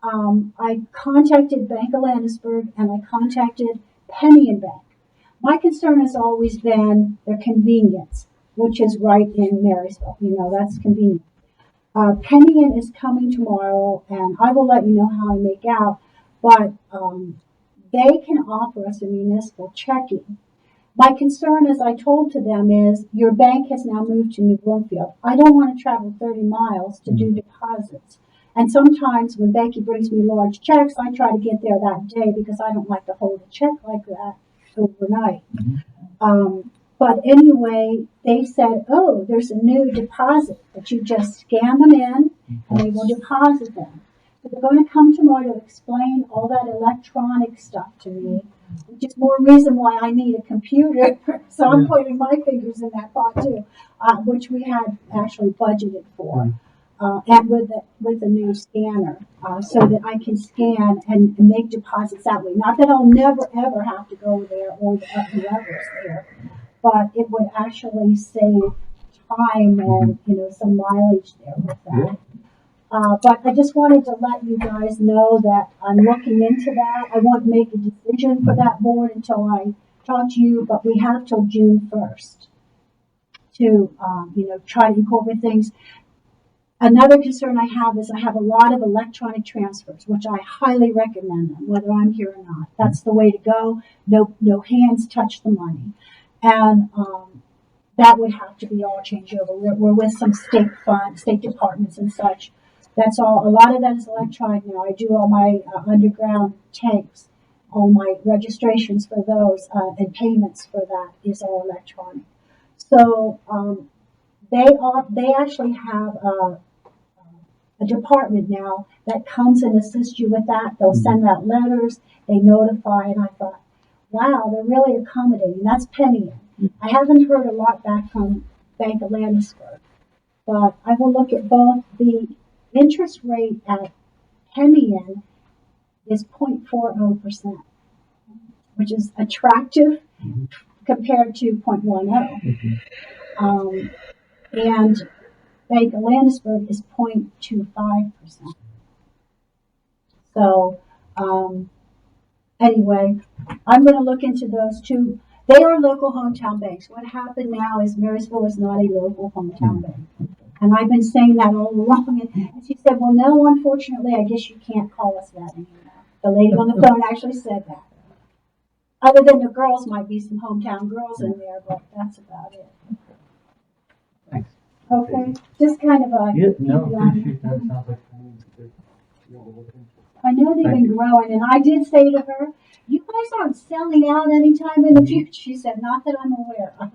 I contacted Bank of Landisburg and I contacted Penny and Bank. My concern has always been their convenience, which is right in Marysville. You know, that's convenient. Penny is coming tomorrow, and I will let you know how I make out. But they can offer us a municipal checking. My concern, as I told to them, is your bank has now moved to New Bloomfield. I don't want to travel 30 miles to do deposits. And sometimes when Becky brings me large checks, I try to get there that day because I don't like to hold a check like that overnight. But anyway, they said, oh, there's a new deposit that you just scan them in and they will deposit them. So they're going to come tomorrow to explain all that electronic stuff to me, which is more reason why I need a computer. So I'm putting my fingers in that pot too, which we had actually budgeted for. And with a new scanner, so that I can scan and make deposits that way. Not that I'll never ever have to go there or whoever's there, but it would actually save time and some mileage there with that. But I just wanted to let you guys know that I'm looking into that. I won't make a decision for that board until I talk to you, but we have till June 1st to try to incorporate things. Another concern I have is I have a lot of electronic transfers, which I highly recommend them, whether I'm here or not. That's the way to go. No hands touch the money. And that would have to be all changed over. We're with some state funds, state departments and such. That's all. A lot of that is electronic now. I do all my underground tanks, all my registrations for those, and payments for that is all electronic. So they actually have a department now that comes and assists you with that. They'll send out letters, they notify, and I thought, wow, they're really accommodating. That's Penny. I haven't heard a lot back from Bank of Landisburg, but I will look at both. The interest rate at Penny is 0.40%, which is attractive compared to 0.10. And Bank of Landisburg is 0.25%. So, anyway, I'm going to look into those two. They are local hometown banks. What happened now is Marysville is not a local hometown bank. And I've been saying that all along. And she said, well, no, unfortunately, I guess you can't call us that anymore. The lady on the phone actually said that. Other than the girls, might be some hometown girls in there, but that's about it.
Thanks.
Okay, just kind of a.
Yeah, no, appreciate that. Sounds like
I know they've been growing, and I did say to her, you guys aren't selling out anytime in the future. She said, not that I'm aware of.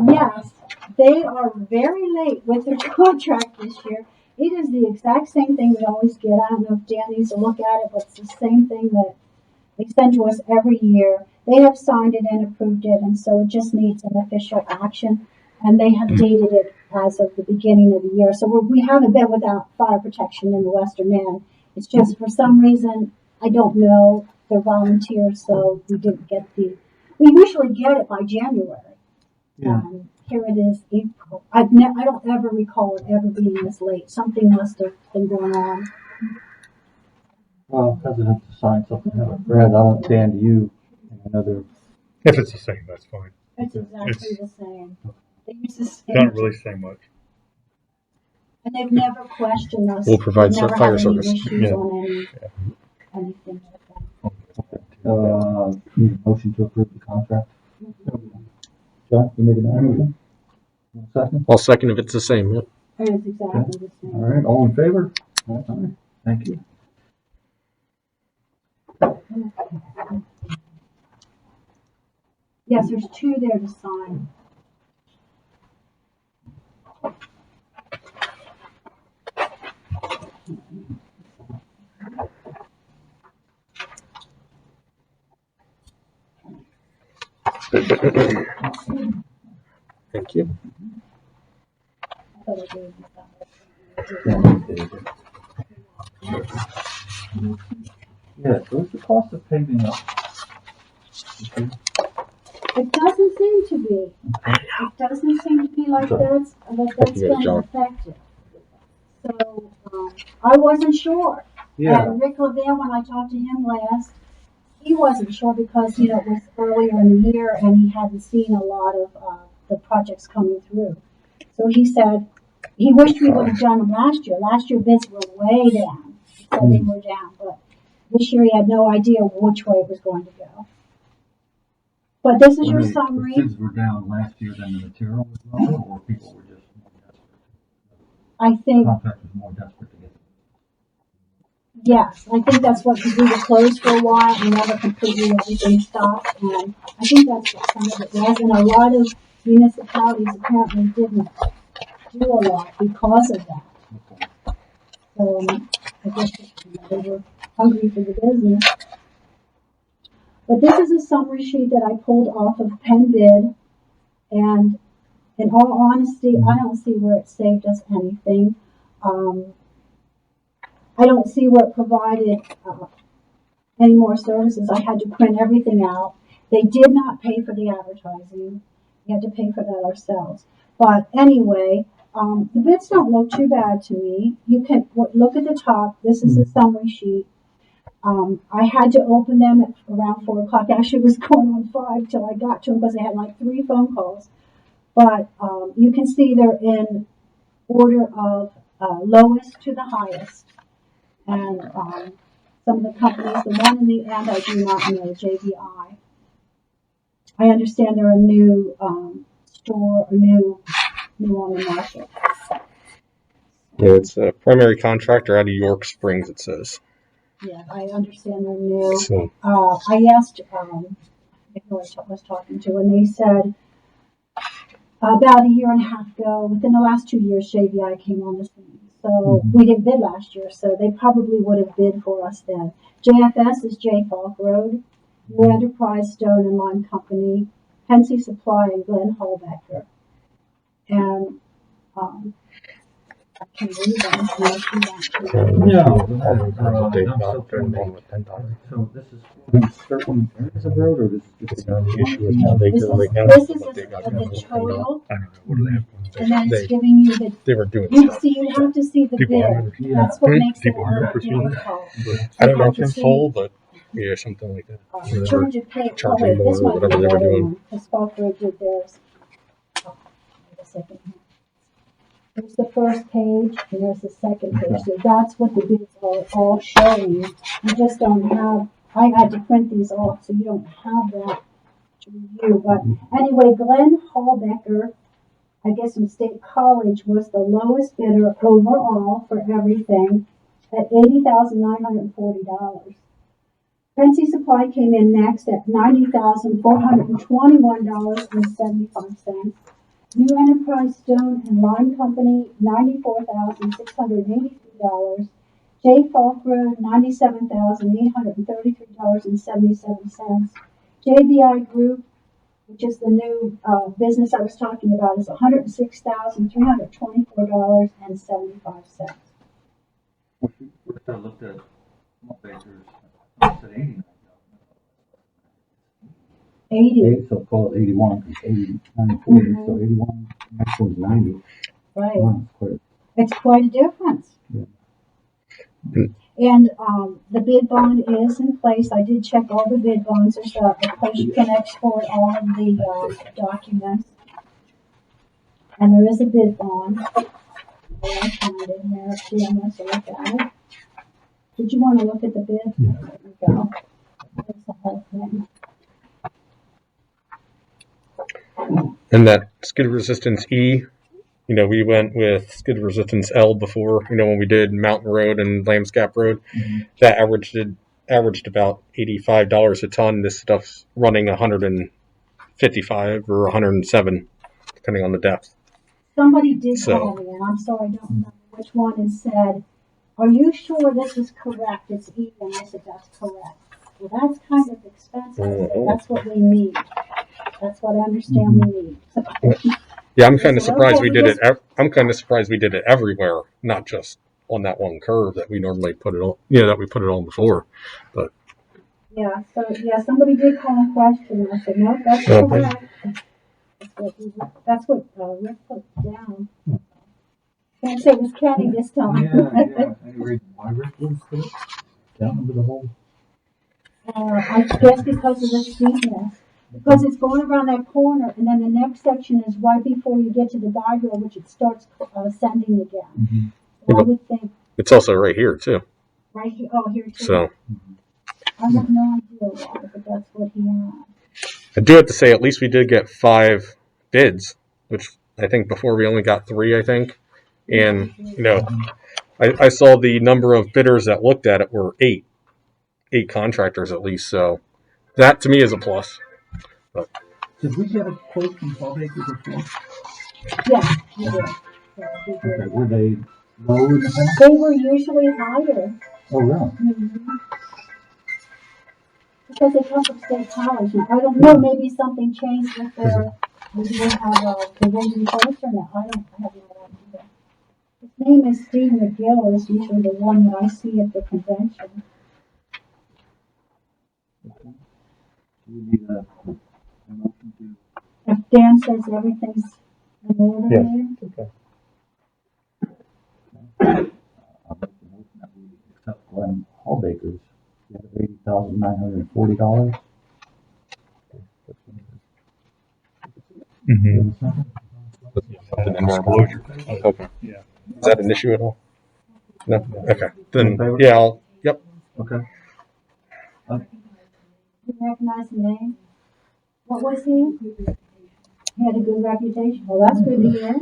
Yes, they are very late with their contract this year. It is the exact same thing we always get. I don't know if Dan needs to look at it, but it's the same thing that they send to us every year. They have signed it and approved it, and so it just needs an official action. And they have dated it as of the beginning of the year. So we haven't been without fire protection in the western end. It's just for some reason, I don't know, they're volunteers, so we didn't get we usually get it by January.
Yeah.
Here it is April. I don't ever recall it ever being this late. Something must have been going on.
Well, President to sign something. Brad, Dan, do you, another.
If it's the same, that's fine.
It's exactly the same. They use the same.
Don't really say much.
And they've never questioned us.
We'll provide
We've never
fire
had
service.
any issues
Yeah.
on anything like that.
Need a motion to approve the contract? John, you make a motion? Second?
I'll second if it's the same. Yep.
And it's exactly the same.
All right, all in favor? All right, thank you.
Yes, there's two there to sign.
Thank you.
I thought I gave you that.
Yeah, what's the cost of paving up?
It doesn't seem to be. It doesn't seem to be like that's been
John.
effective. So, I wasn't sure.
Yeah,
And Rick Levin, when I talked to him last, he wasn't sure because, it was earlier in the year and he hadn't seen a lot of the projects coming through. So he said he wished we would have done them last year. Last year bids were way down. He said they were down, but This year he had no idea which way it was going to go. But this is your
The
summary.
bids were down last year than the material was lower, or people were just more desperate?
I think,
Contractors more desperate to get them.
yes, I think that's what, because we were closed for a while and never completely everything stopped. And I think that's what some of it was. And a lot of municipalities apparently didn't do a lot because of that. So I guess they were hungry for the business. But this is a summary sheet that I pulled off of Penn Bid, and in all honesty, I don't see where it saved us anything. I don't see where it provided any more services. I had to print everything out. They did not pay for the advertising. We had to pay for that ourselves. But anyway, the bids don't look too bad to me. You can look at the top. This is the summary sheet. I had to open them at around 4 o'clock. Actually, it was going on 5 till I got to them because I had like 3 phone calls. But you can see they're in order of lowest to the highest. And some of the companies, the one in the end I do not know, JVI. I understand they're a new store, or new on the market.
Yeah, it's a primary contractor out of York Springs, it says.
Yeah, I understand they're new.
So,
I asked, I who I was talking to, and they said about a year and a half ago, within the last 2 years, JVI came on the scene. So we didn't bid last year, so they probably would have bid for us then. JFS is J. Falk Road, New Enterprise Stone and Lime Company, Pensy Supply, and Glenn Hallbecker. And I can read them if you want to.
So this is for certain areas of road, or this is just?
The issue is how they
This
go
is the total,
I don't know, what do they have?
and then it's giving you the.
they were doing
You
stuff.
see, you have to see the
People
bid.
are-
That's what makes it
People are
work.
pursuing
I don't know
You
if
have
it's
to
full, but yeah, something like that.
see, charge of pay.
Charging
Wait, this
more or
might be
whatever they were
the other
doing.
one, because Falk Road did theirs. Oh, wait a second here. There's the first page, and there's the second page. So that's what the bids are all showing. You just don't have, I had to print these off, so you don't have that to review. But anyway, Glenn Hallbecker, I guess from State College, was the lowest bidder overall for everything at $80,940. Pensy Supply came in next at $90,421.75. New Enterprise Stone and Lime Company, $94,683. J. Falk Road, $97,833.77. JBI Group, which is the new business I was talking about, is $106,324.75.
First I looked at multi-acres, it said 89,000.
80,
So call it 81, because 80, 40, so 81, next one's 90.
right.
Wow, it's quite
It's quite a difference.
Yeah.
And the bid bond is in place. I did check all the bid bonds. There's a place you can export all of the documents. And there is a bid bond. There I found it in there. See, I'm going to look at it. Did you want to look at the bid?
Yeah.
There we go. There's the whole thing.
And that skid resistance E, you know, we went with skid resistance L before, you know, when we did Mountain Road and Lambs Gap Road. That averaged about $85 a ton. This stuff's running 155 or 107, depending on the depth.
Somebody did
So-
call me, and I'm sorry I don't remember which one, and said, "Are you sure this is correct? It's even." I said, "That's correct." Well, that's kind of expensive. I said, "That's what we need. That's what I understand we need." So,
Yeah, I'm kind of
So,
surprised
okay,
we
we
did
just-
it. I'm kind of surprised we did it everywhere, not just on that one curve that we normally put it on. Yeah, that we put it on before.
yeah, so yeah, somebody did call and question, and I said, "No, that's
Okay.
correct." That's what Rick put down. Can't say it was Kenny this time.
Any reason why Rick was there? Down over the whole.
I guess because of the steepness. Because it's going around that corner, and then the next section is right before you get to the guide rail, which it starts ascending again. So I would think
It's also right here too.
right here, oh, here too.
So
I have no idea why, but that's what he had.
I do have to say, at least we did get 5 bids, which I think before we only got 3, I think. And, I saw the number of bidders that looked at it were 8 contractors at least. So that to me is a plus.
Did we get a quote from Hallbaker before?
Yeah, he did. Yeah, he did.
Okay, were they low in the past?
They were usually higher.
Oh, really?
Because they come from State College, and I don't know, maybe something changed with their, maybe they have a division post or not, I have no idea. His name is Steve McGill, is usually the one that I see at the convention.
Okay. Do we need a motion to?
If Dan says everything's in order
Yes.
there.
Okay.
I'll make the motion that we accept Glenn Hallbaker's bid of $80,940.
Mm-hmm.
Disclosure. Okay.
Yeah.
Is that an issue at all? No? Okay. Then,
In favor?
yeah, yep.
Okay.
You recognize the name? What was he? He had a good reputation, well, that's good to hear.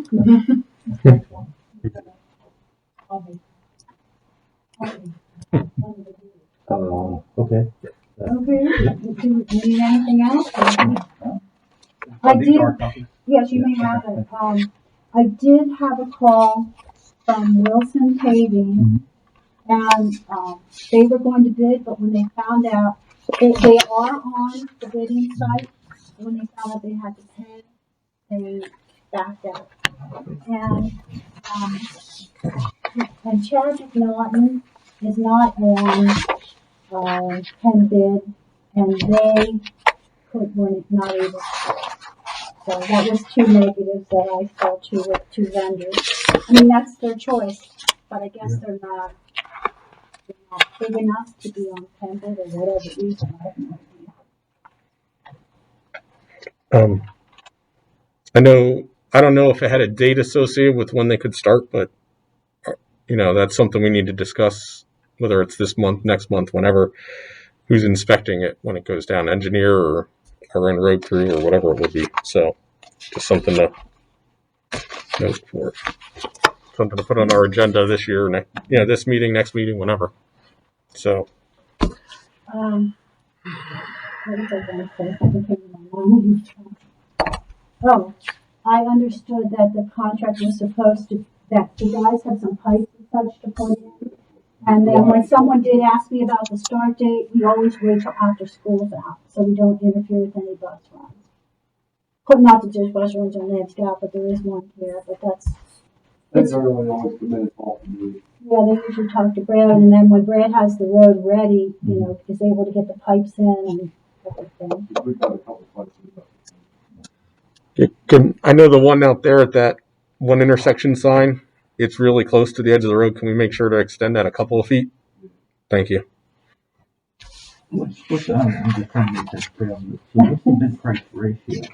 Okay.
Okay, do you need anything else? I
These
did,
are copies?
yes, you may have it. I did have a call from Wilson Paving, and, they were going to bid, but when they found out, they are on the bidding site, when they found out they had to pay, they backed out. And Chadwick Norton is not on, Penn bid, and they were not able to. So that was 2 negatives that I saw with 2 vendors. I mean, that's their choice, but I guess they're not big enough to be on Penn bid or whatever reason, I have no idea.
I don't know if it had a date associated with when they could start, but that's something we need to discuss, whether it's this month, next month, whenever, who's inspecting it when it goes down, engineer or our own road crew or whatever it would be. So just something to note for, something to put on our agenda this year, this meeting, next meeting, whenever. So.
What was I going to say? Something came to my mind. Oh, I understood that the contract was supposed to, that the guys had some pipes and such to put in. And then when someone did ask me about the start date, we always wait till after school's out, so we don't interfere with any bus runs. Not that there's bus runs on Ned's Gap, but there is one here, but that's.
They generally always come in and talk to me.
Yeah, they usually talk to Brad, and then when Brad has the road ready, is able to get the pipes in and everything.
We've got a couple of places.
I know the one out there at that one intersection sign, it's really close to the edge of the road. Can we make sure to extend that a couple of feet? Thank you.
I'm just trying to make this clear. So what's the bid price ratio?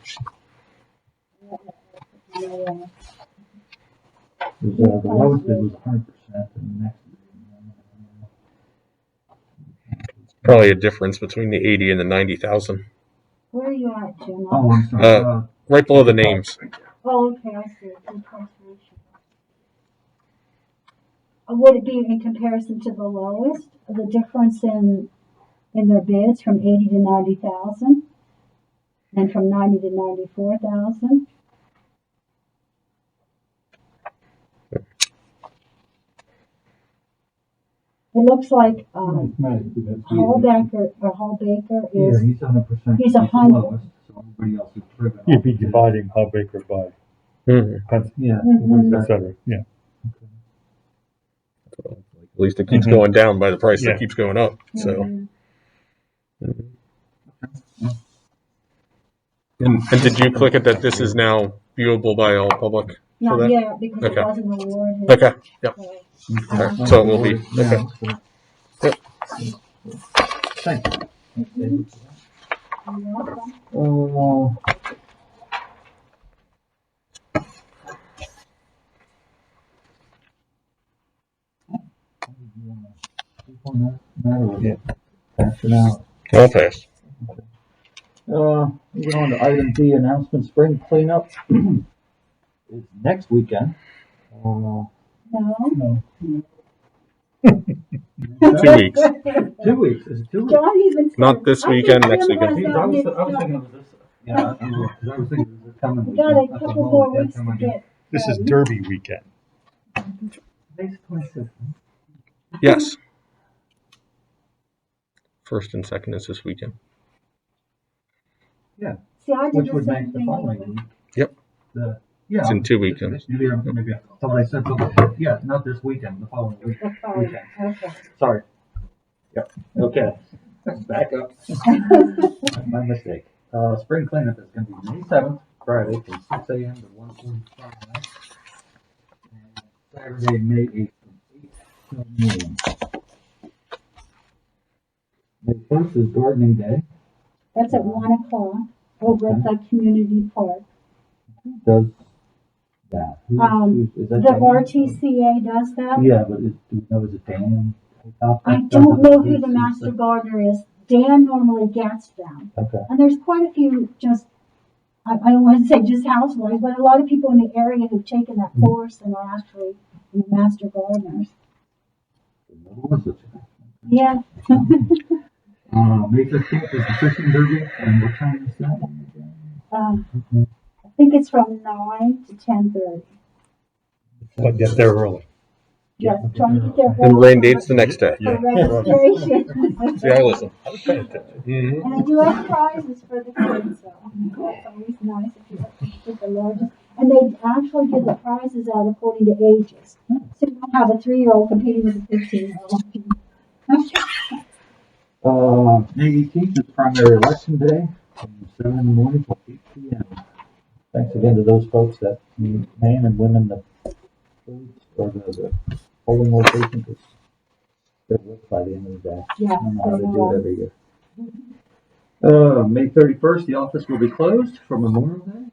The lowest bid was 100%, and the next
Probably a difference between the 80 and the 90,000.
Where are you at, Jim?
Oh, I'm sorry.
Right below the names.
Oh, okay, I see. Good price ratio. Would it be in comparison to the lowest? The difference in their bids from 80 to 90,000, and from 90 to 94,000? It looks like Hallbaker is.
Yeah, he's 100%.
He's
the
100.
lowest, so everybody else is driven.
You'd be dividing Hallbaker by
Yeah.
et cetera. Yeah.
At least it keeps going down by the price
Yeah.
that keeps going up. So. And did you click it that this is now viewable by all public?
Not
that?
yet, because
Okay.
it wasn't awarded.
Okay. Yep.
So,
Okay. So it will be. Okay. Yep.
Thanks.
you're welcome.
Yeah. Passing out.
All passed.
Moving on to item D, announcement, spring cleanup is next weekend.
No?
No.
2 weeks.
2 weeks, is it 2 weeks?
Don't even say.
Not this
I think
weekend,
Jim
next weekend.
has
Geez,
that
I was
mixed
thinking
up.
of this, yeah, I was thinking of this coming
We
weekend.
got a
That's
couple
whole
more
weekend
weeks to
coming.
get.
This is
ready.
Derby weekend.
Today's 26th.
Yes. First and second is this weekend.
Yeah,
See, I did
which
the
would
same
make the
thing.
following
anyway.
week.
Yep.
Yeah.
It's in 2 weekends.
Maybe somebody said something, yeah, not this weekend, the following week.
The following,
Weekend.
okay.
Sorry. Yep, okay. Back up. My mistake. Spring cleanup is gonna be May 7th, Friday, from 6 AM to 1:45. And Saturday, May 8th, from 8 till noon. May 1st is gardening day.
That's at 1 o'clock over at the community park.
Does that? Is that
The
Dan?
RTCA does that.
Yeah, but do we know, is it Dan?
I don't know who the master gardener is. Dan normally gets them.
Okay.
And there's quite a few just, I don't want to say just housewives, but a lot of people in the area who've taken that course and are actually master gardeners. Yeah.
May 15th is the fishing derby, and what time is that?
I think it's from 9 to 10:30.
But get there early.
Yes, trying to get there.
And rain date's the next day.
For registration.
See, I listen.
And I do have prizes for the kids, so that's always nice if you get the largest. And they actually give the prizes out according to ages. So you don't have a 3-year-old competing with a 15-year-old.
May 18th is primary election day, from 7 in the morning till 8 p.m. Thanks again to those folks that man and women that or the polling location, because they're worked by the end of the day.
Yeah,
I don't know how they do it every year. May 31st, the office will be closed for Memorial Day.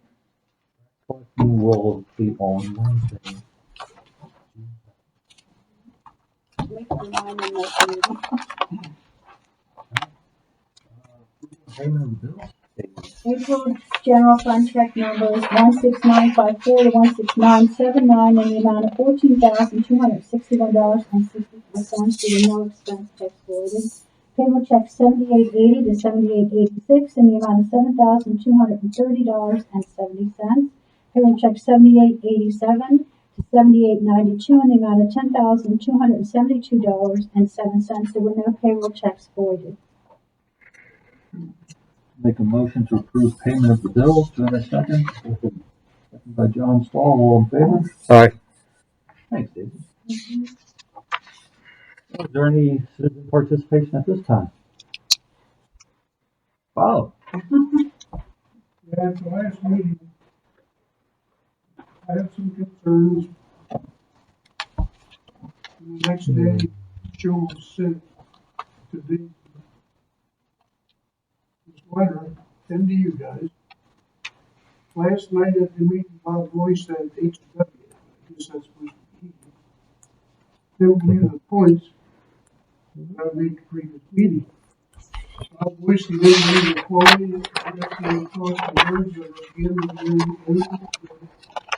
Collecting will be on Wednesday. Payment of the bills.
April general fund check numbers 16954 to 16979 in the amount of $14,261.64. There were no expense checks voided. Payroll check 7880 to 7886 in the amount of $7,230.70. Payroll check 7887 to 7892 in the amount of $10,272.07. There were no payroll checks voided.
Make a motion to approve payment of the bills. Do I have a second? Second by John Stahl. All in favor?
Aye.
Thanks, David. Is there any citizen participation at this time? Bob?
Yeah, at the last meeting, I had some concerns. The next day, Schulze sent to the this letter, and to you guys. Last night at the meeting, Bob voiced that HW, I guess that's supposed to be he. Filled me in the points that I made the previous meeting. Bob voiced he didn't need a quality, he doesn't need across the words that are again and again,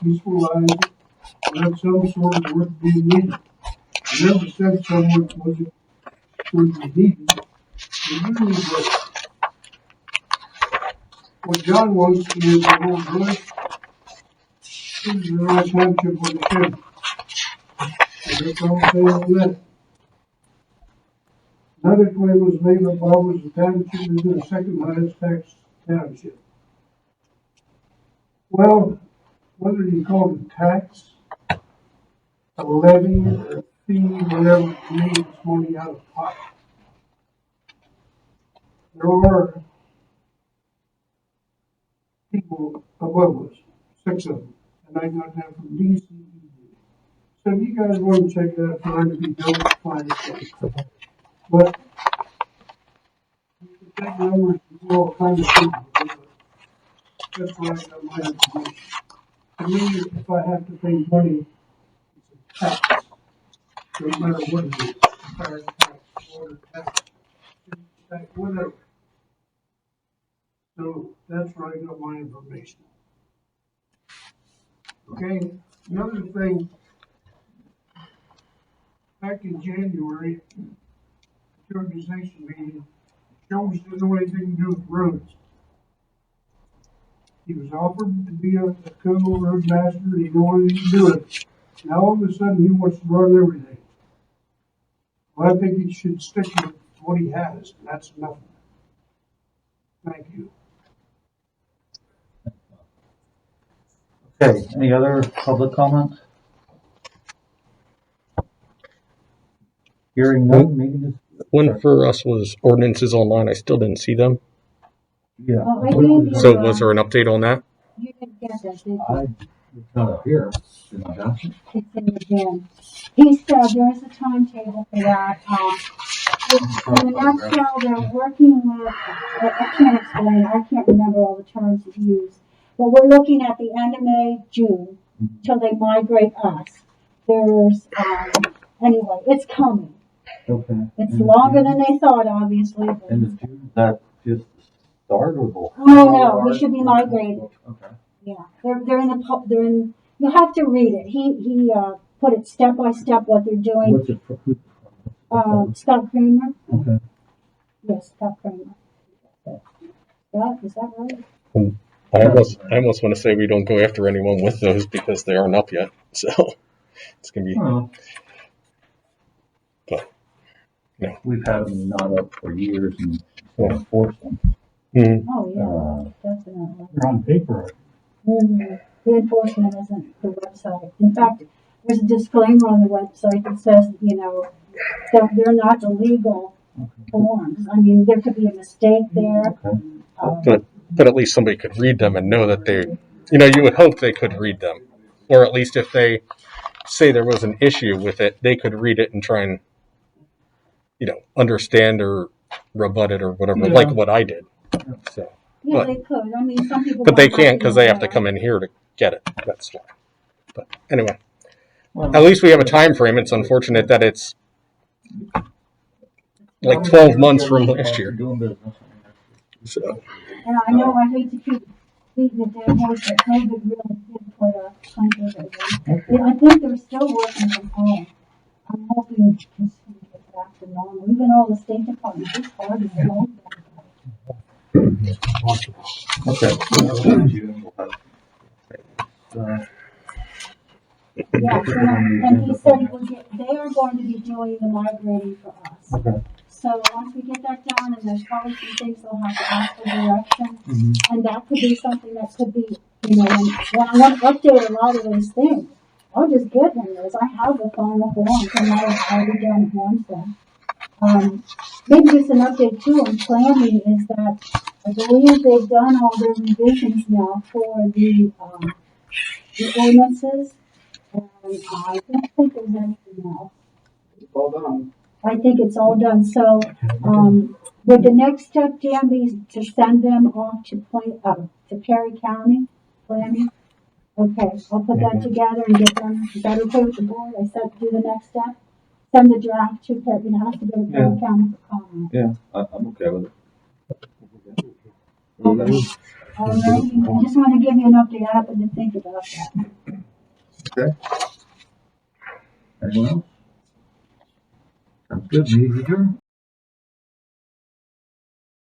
peaceful lives, or have some sort of work being needed. I never said someone wasn't going to be needed. They usually do. What John wants is the whole village. This is the Rye Township with a shame. And that's all I'm saying on that. Another claim was made that Bob was the township is the second highest tax township. Well, whether you call it a tax, a levy, or a fee, whatever, to me, it's money out of pocket. There are people above us, 6 of them, and I got that from DCED. So if you guys want to check that out, trying to be built, fine. But you can take numbers and do all kinds of things. That's where I got my information. To me, if I have to pay money, it's a tax. No matter what it is, fire tax, water tax, whatever. So that's where I got my information. Okay, another thing, back in January, the organization meeting, Schulze didn't know anything to do with roads. He was offered to be a Curnow road master, he didn't want anything to do with it. Now all of a sudden, he wants to run everything. Well, I think he should stick with what he has, and that's nothing. Thank you.
Okay, any other public comments? Hearing none, meeting is.
One for us was ordinances online. I still didn't see them.
Yeah.
Oh, I gave you,
So was there an update on that?
You didn't get that, did you?
It's not up here. It's not down.
It's in the bin. He said there's a timetable for that. In a nutshell, they're working with, I can't explain, I can't remember all the terms he used, but we're looking at the end of May, June, till they migrate us. There's, anyway, it's coming.
Okay.
It's longer than they thought, obviously. But
And is that just start or the?
no, we should be migrated.
Okay.
Yeah, they're in the they're in. You have to read it. He put it step by step what they're doing.
What's it for?
Scott Kramer.
Okay.
Yes, Scott Kramer. Yeah, is that right?
I almost want to say we don't go after anyone with those because they aren't up yet. So it's gonna be. But no,
We've had them not up for years and so enforce them.
Oh yeah, definitely.
They're on paper.
The enforcement isn't the website. In fact, there's a disclaimer on the website that says, you know, that they're not illegal forms. I mean, there could be a mistake there.
but at least somebody could read them and know that they, you would hope they could read them, or at least if they say there was an issue with it, they could read it and try and, understand or rebut it or whatever, like what I did. So.
Yeah, they could. I mean, some people.
But they can't because they have to come in here to get it. That's why. But anyway, at least we have a time frame. It's unfortunate that it's like 12 months from last year. So.
And I know I hate to keep beating the dead horse, but COVID really did put a punch over them. Yeah, I think they're still working from home. I'm hoping this can get back to normal. Even all the state departments, it's hard to know.
Okay.
Yes, and he said they are going to be doing the migrating for us.
Okay.
So once we get that done, and there's probably some things they'll have to ask for direction, and that could be something that could be, when I want to update a lot of those things, I'll just get them those. I have the final forms, and I'll be done Wednesday. Maybe just an update too on planning is that I believe they've done all their revisions now for the ordinances, and I don't think there's anything else.
Well done.
I think it's all done. So, would the next step, Dan, be to send them off to Perry County planning? Okay, I'll put that together and get them. Is that okay with the board? I said do the next step. Send the draft to Perry. It has to go to Perry County for comment.
Yeah, I'm okay with it.
All right. I just want to give you an update. I happened to think about that.
Okay. Anyone else? Sounds good. Meeting adjourned.